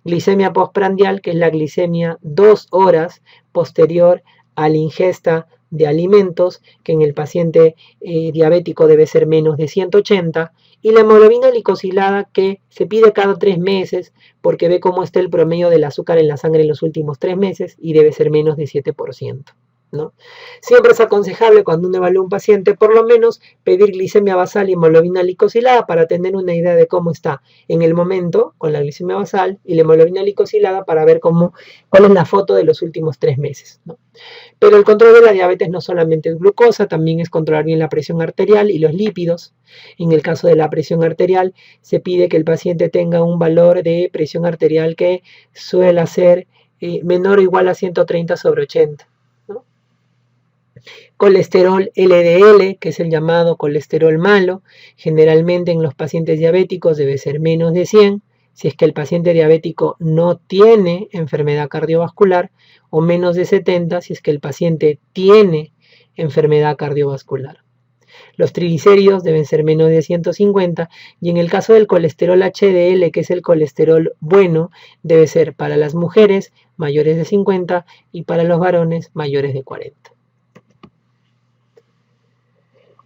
Glicemia postprandial, que es la glicemia 2 horas posterior a la ingesta de alimentos, que en el paciente diabético debe ser menos de 180. Y la hemoglobina glicosilada, que se pide cada 3 meses porque ve cómo está el promedio del azúcar en la sangre en los últimos 3 meses y debe ser menos de 7%, ¿no? Siempre es aconsejable, cuando uno evalúa a un paciente, por lo menos pedir glicemia basal y hemoglobina glicosilada para tener una idea de cómo está en el momento con la glicemia basal y la hemoglobina glicosilada para ver cuál es la foto de los últimos 3 meses, ¿no? Pero el control de la diabetes no solamente es glucosa, también es controlar bien la presión arterial y los lípidos. En el caso de la presión arterial, se pide que el paciente tenga un valor de presión arterial que suele ser menor o igual a 130/80. ¿No? Colesterol LDL, que es el llamado colesterol malo, generalmente en los pacientes diabéticos debe ser menos de 100. Si es que el paciente diabético no tiene enfermedad cardiovascular, o menos de 70 si es que el paciente tiene enfermedad cardiovascular. Los triglicéridos deben ser menos de 150, y en el caso del colesterol HDL, que es el colesterol bueno, debe ser para las mujeres mayores de 50 y para los varones mayores de 40.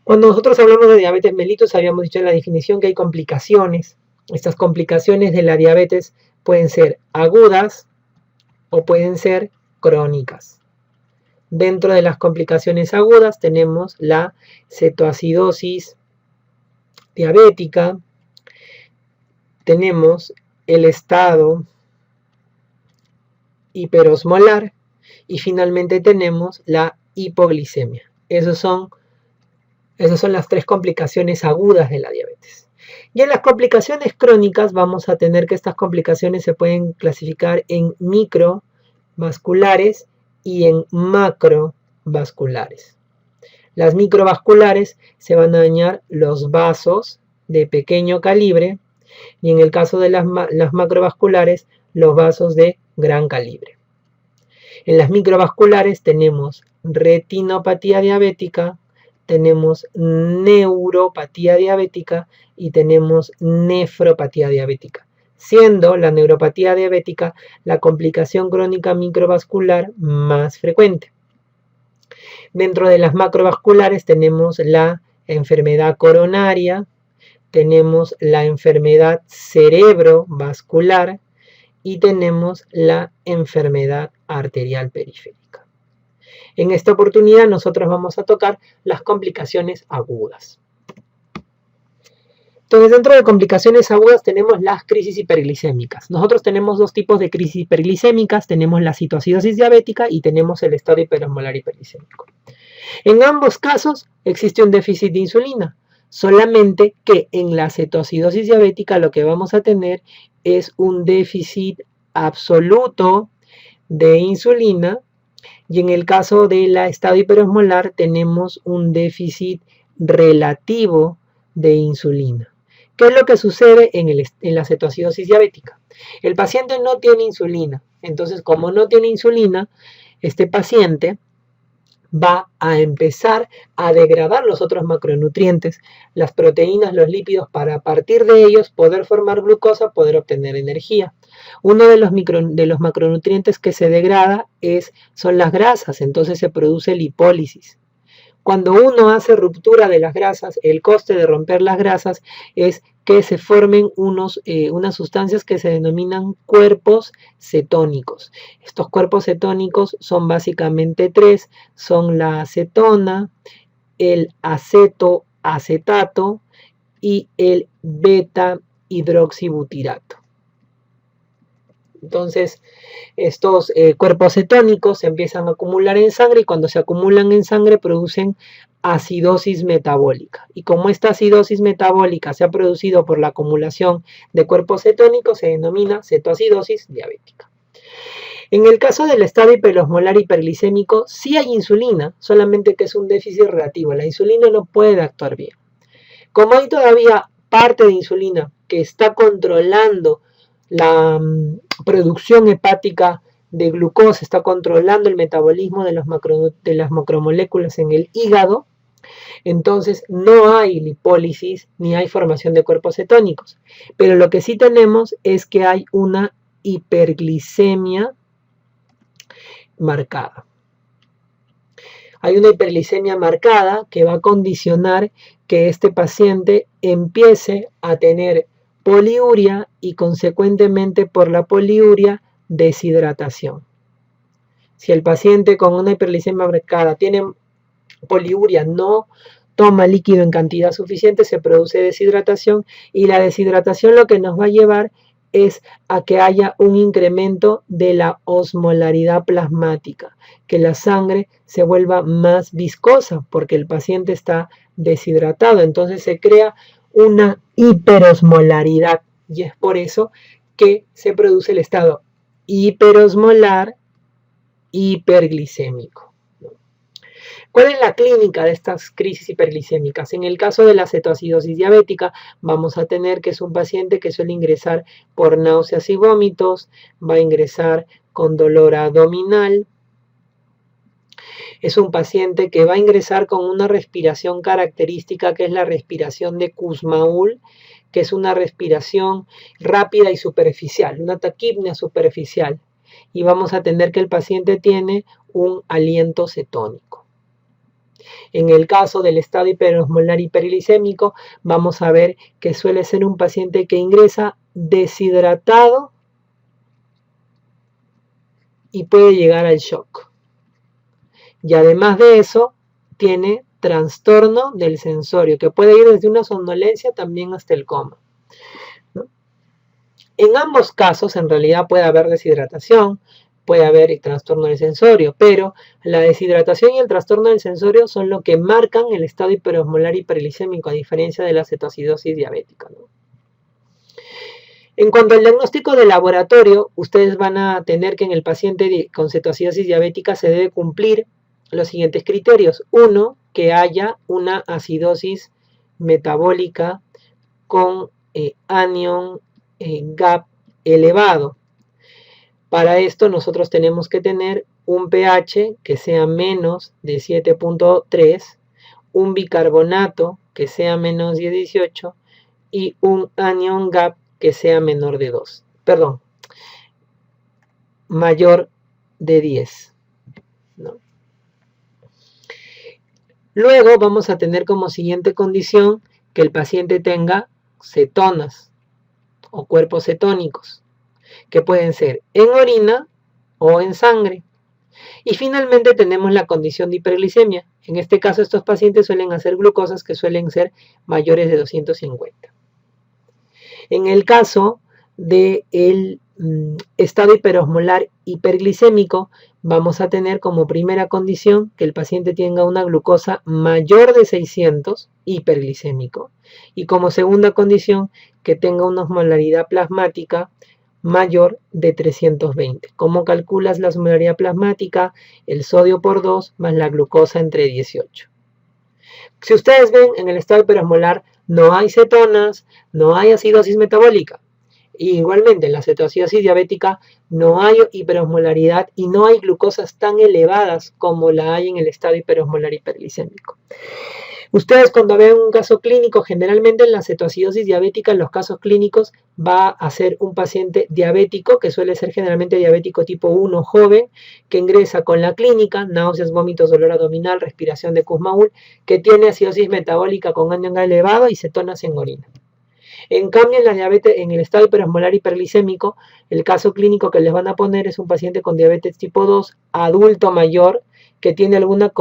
Cuando nosotros hablamos de diabetes mellitus, habíamos dicho en la definición que hay complicaciones. Estas complicaciones de la diabetes pueden ser agudas o pueden ser crónicas. Dentro de las complicaciones agudas tenemos la cetoacidosis diabética, tenemos el estado hiperosmolar y finalmente tenemos la hipoglicemia. Esas son las tres complicaciones agudas de la diabetes. Y en las complicaciones crónicas vamos a tener que estas complicaciones se pueden clasificar en microvasculares y en macrovasculares. Las microvasculares se van a dañar los vasos de pequeño calibre, y en el caso de las macrovasculares, los vasos de gran calibre. En las microvasculares tenemos retinopatía diabética, tenemos neuropatía diabética y tenemos nefropatía diabética, siendo la neuropatía diabética la complicación crónica microvascular más frecuente. Dentro de las macrovasculares tenemos la enfermedad coronaria, tenemos la enfermedad cerebrovascular y tenemos la enfermedad arterial periférica. En esta oportunidad nosotros vamos a tocar las complicaciones agudas. Entonces, dentro de complicaciones agudas tenemos las crisis hiperglicémicas. Nosotros tenemos dos tipos de crisis hiperglicémicas, tenemos la citoacidosis diabética y tenemos el estado hiperosmolar hiperglicémico. En ambos casos existe un déficit de insulina, solamente que en la cetoacidosis diabética lo que vamos a tener es un déficit absoluto de insulina y en el caso del estado hiperosmolar tenemos un déficit relativo de insulina. ¿Qué es lo que sucede en la cetoacidosis diabética? El paciente no tiene insulina, entonces como no tiene insulina, este paciente va a empezar a degradar los otros macronutrientes, las proteínas, los lípidos, para a partir de ellos poder formar glucosa, poder obtener energía. Uno de los macronutrientes que se degrada son las grasas, entonces se produce lipólisis. Cuando uno hace ruptura de las grasas, el coste de romper las grasas es que se formen unas sustancias que se denominan cuerpos cetónicos. Estos cuerpos cetónicos son básicamente tres, son la acetona, el acetato y el beta-hidroxibutirato. Entonces, estos cuerpos cetónicos se empiezan a acumular en sangre y cuando se acumulan en sangre producen acidosis metabólica. Y como esta acidosis metabólica se ha producido por la acumulación de cuerpos cetónicos, se denomina cetoacidosis diabética. En el caso del estado hiperosmolar hiperglicémico, sí hay insulina, solamente que es un déficit relativo. La insulina no puede actuar bien. Como hay todavía parte de insulina que está controlando la producción hepática de glucosa, está controlando el metabolismo de las macromoléculas en el hígado, entonces no hay lipólisis ni hay formación de cuerpos cetónicos. Pero lo que sí tenemos es que hay una hiperglicemia marcada. Hay una hiperglicemia marcada que va a condicionar que este paciente empiece a tener poliuria y consecuentemente por la poliuria deshidratación. Si el paciente con una hiperglicemia marcada tiene poliuria, no toma líquido en cantidad suficiente, se produce deshidratación y la deshidratación lo que nos va a llevar es a que haya un incremento de la osmolaridad plasmática, que la sangre se vuelva más viscosa porque el paciente está deshidratado, entonces se crea una hiperosmolaridad y es por eso que se produce el estado hiperosmolar hiperglicémico. ¿Cuál es la clínica de estas crisis hiperglicémicas? En el caso de la cetoacidosis diabética, vamos a tener que es un paciente que suele ingresar por náuseas y vómitos, va a ingresar con dolor abdominal. Es un paciente que va a ingresar con una respiración característica que es la respiración de Kussmaul, que es una respiración rápida y superficial, una taquipnea superficial. Y vamos a tener que el paciente tiene un aliento cetónico. En el caso del estado hiperosmolar hiperglicémico, vamos a ver que suele ser un paciente que ingresa deshidratado y puede llegar al shock. Y además de eso, tiene trastorno del sensorio, que puede ir desde una somnolencia también hasta el coma, ¿no? En ambos casos, en realidad, puede haber deshidratación, puede haber trastorno del sensorio, pero la deshidratación y el trastorno del sensorio son lo que marcan el estado hiperosmolar hiperglicémico, a diferencia de la cetoacidosis diabética, ¿no? En cuanto al diagnóstico de laboratorio, ustedes van a tener que en el paciente con cetoacidosis diabética se debe cumplir los siguientes criterios. Uno, que haya una acidosis metabólica con anion GAP elevado. Para esto nosotros tenemos que tener un pH que sea menos de 7.3, un bicarbonato que sea menos de 18 y un anion gap que sea menor de 2. Perdón, mayor de 10, ¿no? Luego vamos a tener como siguiente condición que el paciente tenga cetonas o cuerpos cetónicos, que pueden ser en orina o en sangre. Y finalmente tenemos la condición de hiperglicemia. En este caso estos pacientes suelen hacer glucosas que suelen ser mayores de 250. En el caso del estado hiperosmolar hiperglicémico, vamos a tener como primera condición que el paciente tenga una glucosa mayor de 600, hiperglicémico, y como segunda condición que tenga una osmolaridad plasmática mayor de 320. ¿Cómo calculas la osmolaridad plasmática? El sodio por 2 más la glucosa entre 18. Si ustedes ven, en el estado hiperosmolar no hay cetonas, no hay acidosis metabólica. Y igualmente en la cetoacidosis diabética no hay hiperosmolaridad y no hay glucosas tan elevadas como la hay en el estado hiperosmolar hiperglicémico. Ustedes cuando vean un caso clínico, generalmente en la cetoacidosis diabética, en los casos clínicos, va a ser un paciente diabético, que suele ser generalmente diabético tipo 1 joven, que ingresa con la clínica, náuseas, vómitos, dolor abdominal, respiración de Kussmaul, que tiene acidosis metabólica con anion elevado y cetonas en orina. En cambio, en la diabetes, en el estado hiperosmolar hiperglicémico, el caso clínico que les van a poner es un paciente con diabetes tipo 2, adulto mayor, que tiene alguna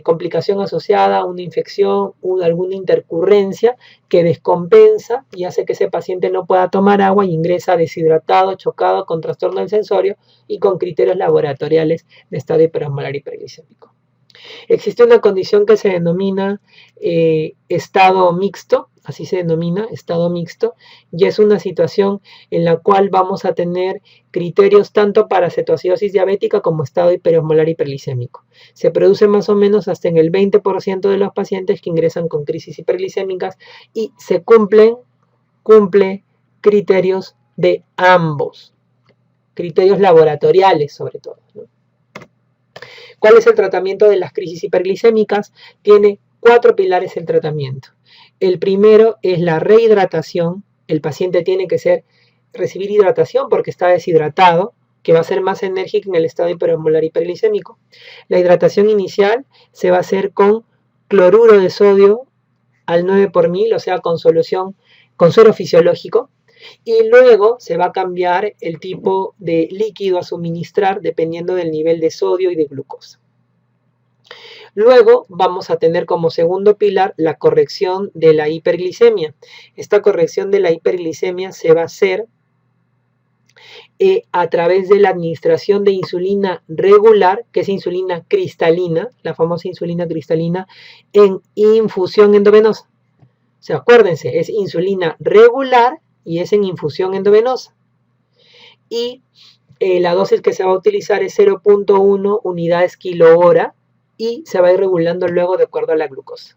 complicación asociada, una infección, alguna intercurrencia que descompensa y hace que ese paciente no pueda tomar agua y ingresa deshidratado, chocado, con trastorno del sensorio y con criterios laboratoriales de estado hiperosmolar hiperglicémico. Existe una condición que se denomina estado mixto, así se denomina, estado mixto, y es una situación en la cual vamos a tener criterios tanto para cetoacidosis diabética como estado hiperosmolar hiperglicémico. Se produce más o menos hasta en el 20% de los pacientes que ingresan con crisis hiperglicémicas y se cumple criterios de ambos, criterios laboratoriales sobre todo, ¿no? ¿Cuál es el tratamiento de las crisis hiperglicémicas? Tiene 4 pilares el tratamiento. El primero es la rehidratación. El paciente tiene que recibir hidratación porque está deshidratado, que va a ser más enérgico en el estado hiperosmolar hiperglicémico. La hidratación inicial se va a hacer con cloruro de sodio al 9 por 1000, o sea, con solución, con suero fisiológico. Y luego se va a cambiar el tipo de líquido a suministrar dependiendo del nivel de sodio y de glucosa. Luego vamos a tener como segundo pilar la corrección de la hiperglicemia. Esta corrección de la hiperglicemia se va a hacer a través de la administración de insulina regular, que es insulina cristalina, la famosa insulina cristalina, en infusión endovenosa. O sea, acuérdense, es insulina regular y es en infusión endovenosa. Y la dosis que se va a utilizar es 0.1 unidades kilo-hora y se va a ir regulando luego de acuerdo a la glucosa.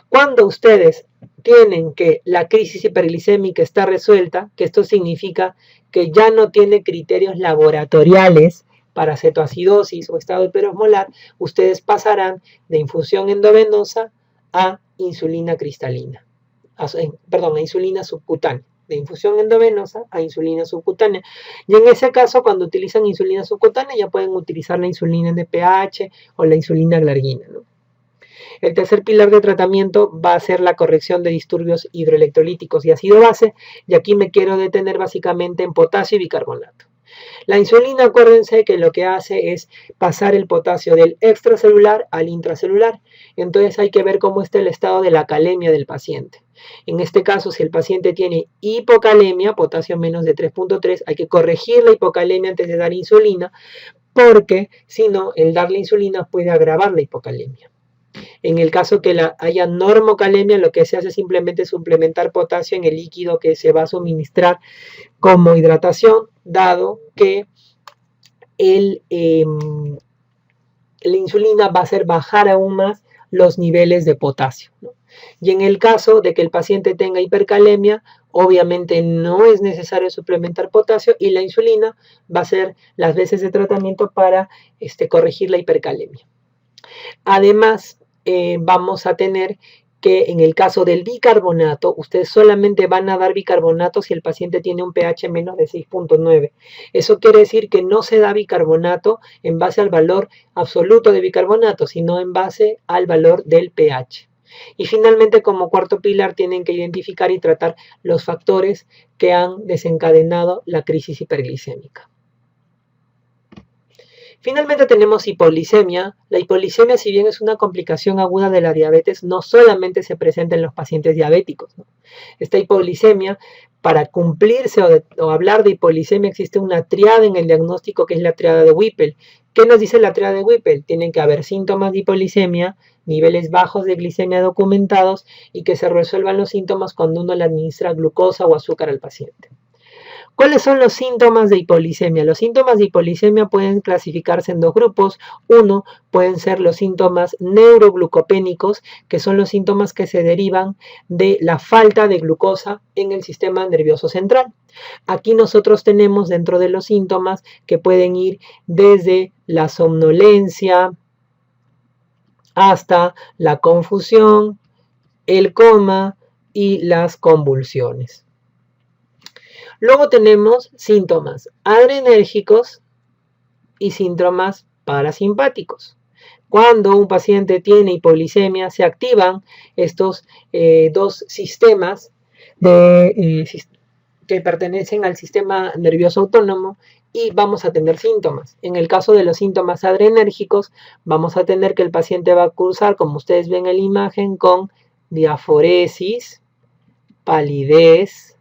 Cuando ustedes tienen que la crisis hiperglicémica está resuelta, que esto significa que ya no tiene criterios laboratoriales para cetoacidosis o estado hiperosmolar, ustedes pasarán de infusión endovenosa a insulina cristalina, a insulina subcutánea, de infusión endovenosa a insulina subcutánea. Y en ese caso, cuando utilizan insulina subcutánea, ya pueden utilizar la insulina NPH o la insulina glargina, ¿no? El tercer pilar de tratamiento va a ser la corrección de disturbios hidroelectrolíticos y ácido base, y aquí me quiero detener básicamente en potasio y bicarbonato. La insulina, acuérdense que lo que hace es pasar el potasio del extracelular al intracelular. Entonces hay que ver cómo está el estado de la calemia del paciente. En este caso, si el paciente tiene hipocalemia, potasio menos de 3.3, hay que corregir la hipocalemia antes de dar insulina, porque si no, el darle insulina puede agravar la hipocalemia. En el caso que haya normocalemia, lo que se hace es simplemente suplementar potasio en el líquido que se va a suministrar como hidratación, dado que la insulina va a hacer bajar aún más los niveles de potasio, ¿no? Y en el caso de que el paciente tenga hipercalemia Obviamente no es necesario suplementar potasio y la insulina va a ser las veces de tratamiento para corregir la hipercalemia. Además, vamos a tener que en el caso del bicarbonato, ustedes solamente van a dar bicarbonato si el paciente tiene un pH menos de 6.9. Eso quiere decir que no se da bicarbonato en base al valor absoluto de bicarbonato, sino en base al valor del pH. Y finalmente, como cuarto pilar, tienen que identificar y tratar los factores que han desencadenado la crisis hiperglicémica. Finalmente tenemos hipoglicemia. La hipoglicemia, si bien es una complicación aguda de la diabetes, no solamente se presenta en los pacientes diabéticos, ¿no? Esta hipoglicemia, para cumplirse o hablar de hipoglicemia, existe una triada en el diagnóstico que es la triada de Whipple. ¿Qué nos dice la triada de Whipple? Tienen que haber síntomas de hipoglicemia, niveles bajos de glicemia documentados y que se resuelvan los síntomas cuando uno le administra glucosa o azúcar al paciente. ¿Cuáles son los síntomas de hipoglicemia? Los síntomas de hipoglicemia pueden clasificarse en dos grupos. Uno, pueden ser los síntomas neuroglucopénicos, que son los síntomas que se derivan de la falta de glucosa en el sistema nervioso central. Aquí nosotros tenemos dentro de los síntomas que pueden ir desde la somnolencia hasta la confusión, el coma y las convulsiones. Luego tenemos síntomas adrenérgicos y síntomas parasimpáticos. Cuando un paciente tiene hipoglicemia, se activan estos dos sistemas que pertenecen al sistema nervioso autónomo y vamos a tener síntomas. En el caso de los síntomas adrenérgicos, vamos a tener que el paciente va a cursar, como ustedes ven en la imagen, con diaforesis, palidez,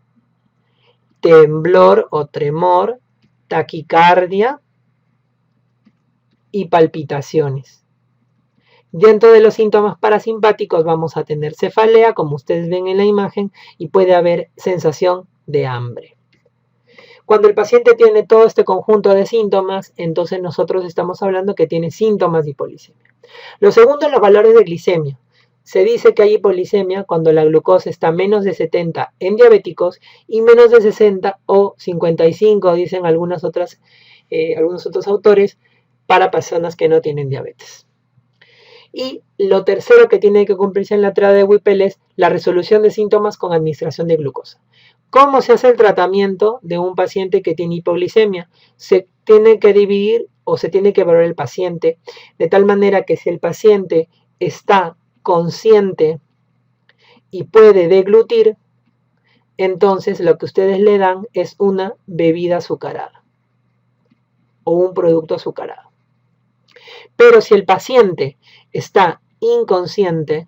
temblor o tremor, taquicardia y palpitaciones. Dentro de los síntomas parasimpáticos vamos a tener cefalea, como ustedes ven en la imagen, y puede haber sensación de hambre. Cuando el paciente tiene todo este conjunto de síntomas, entonces nosotros estamos hablando que tiene síntomas de hipoglicemia. Lo segundo, los valores de glicemia. Se dice que hay hipoglicemia cuando la glucosa está menos de 70 en diabéticos y menos de 60 o 55, dicen algunos otros autores, para personas que no tienen diabetes. Y lo tercero que tiene que cumplirse en la triada de Whipple es la resolución de síntomas con administración de glucosa. ¿Cómo se hace el tratamiento de un paciente que tiene hipoglicemia? Se tiene que dividir o se tiene que evaluar el paciente de tal manera que si el paciente está consciente y puede deglutir, entonces lo que ustedes le dan es una bebida azucarada o un producto azucarado. Pero si el paciente está inconsciente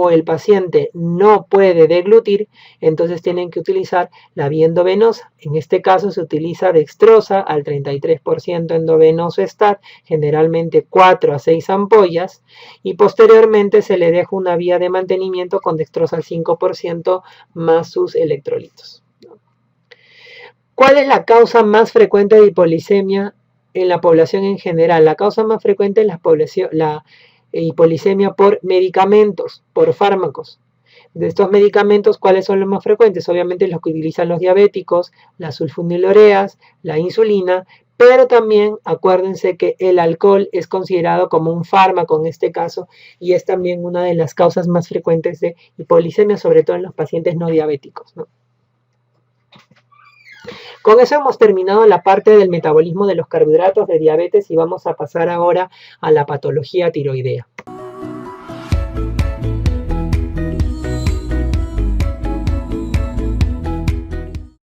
o el paciente no puede deglutir, entonces tienen que utilizar la vía endovenosa. En este caso se utiliza dextrosa al 33% endovenoso stat, generalmente 4 a 6 ampollas, y posteriormente se le deja una vía de mantenimiento con dextrosa al 5% más sus electrolitos. ¿Cuál es la causa más frecuente de hipoglicemia en la población en general? La causa más frecuente es la hipoglicemia por medicamentos, por fármacos. De estos medicamentos, ¿cuáles son los más frecuentes? Obviamente los que utilizan los diabéticos, las sulfonilureas, la insulina, pero también acuérdense que el alcohol es considerado como un fármaco en este caso y es también una de las causas más frecuentes de hipoglicemia, sobre todo en los pacientes no diabéticos, ¿no? Con eso hemos terminado la parte del metabolismo de los carbohidratos de diabetes y vamos a pasar ahora a la patología tiroidea.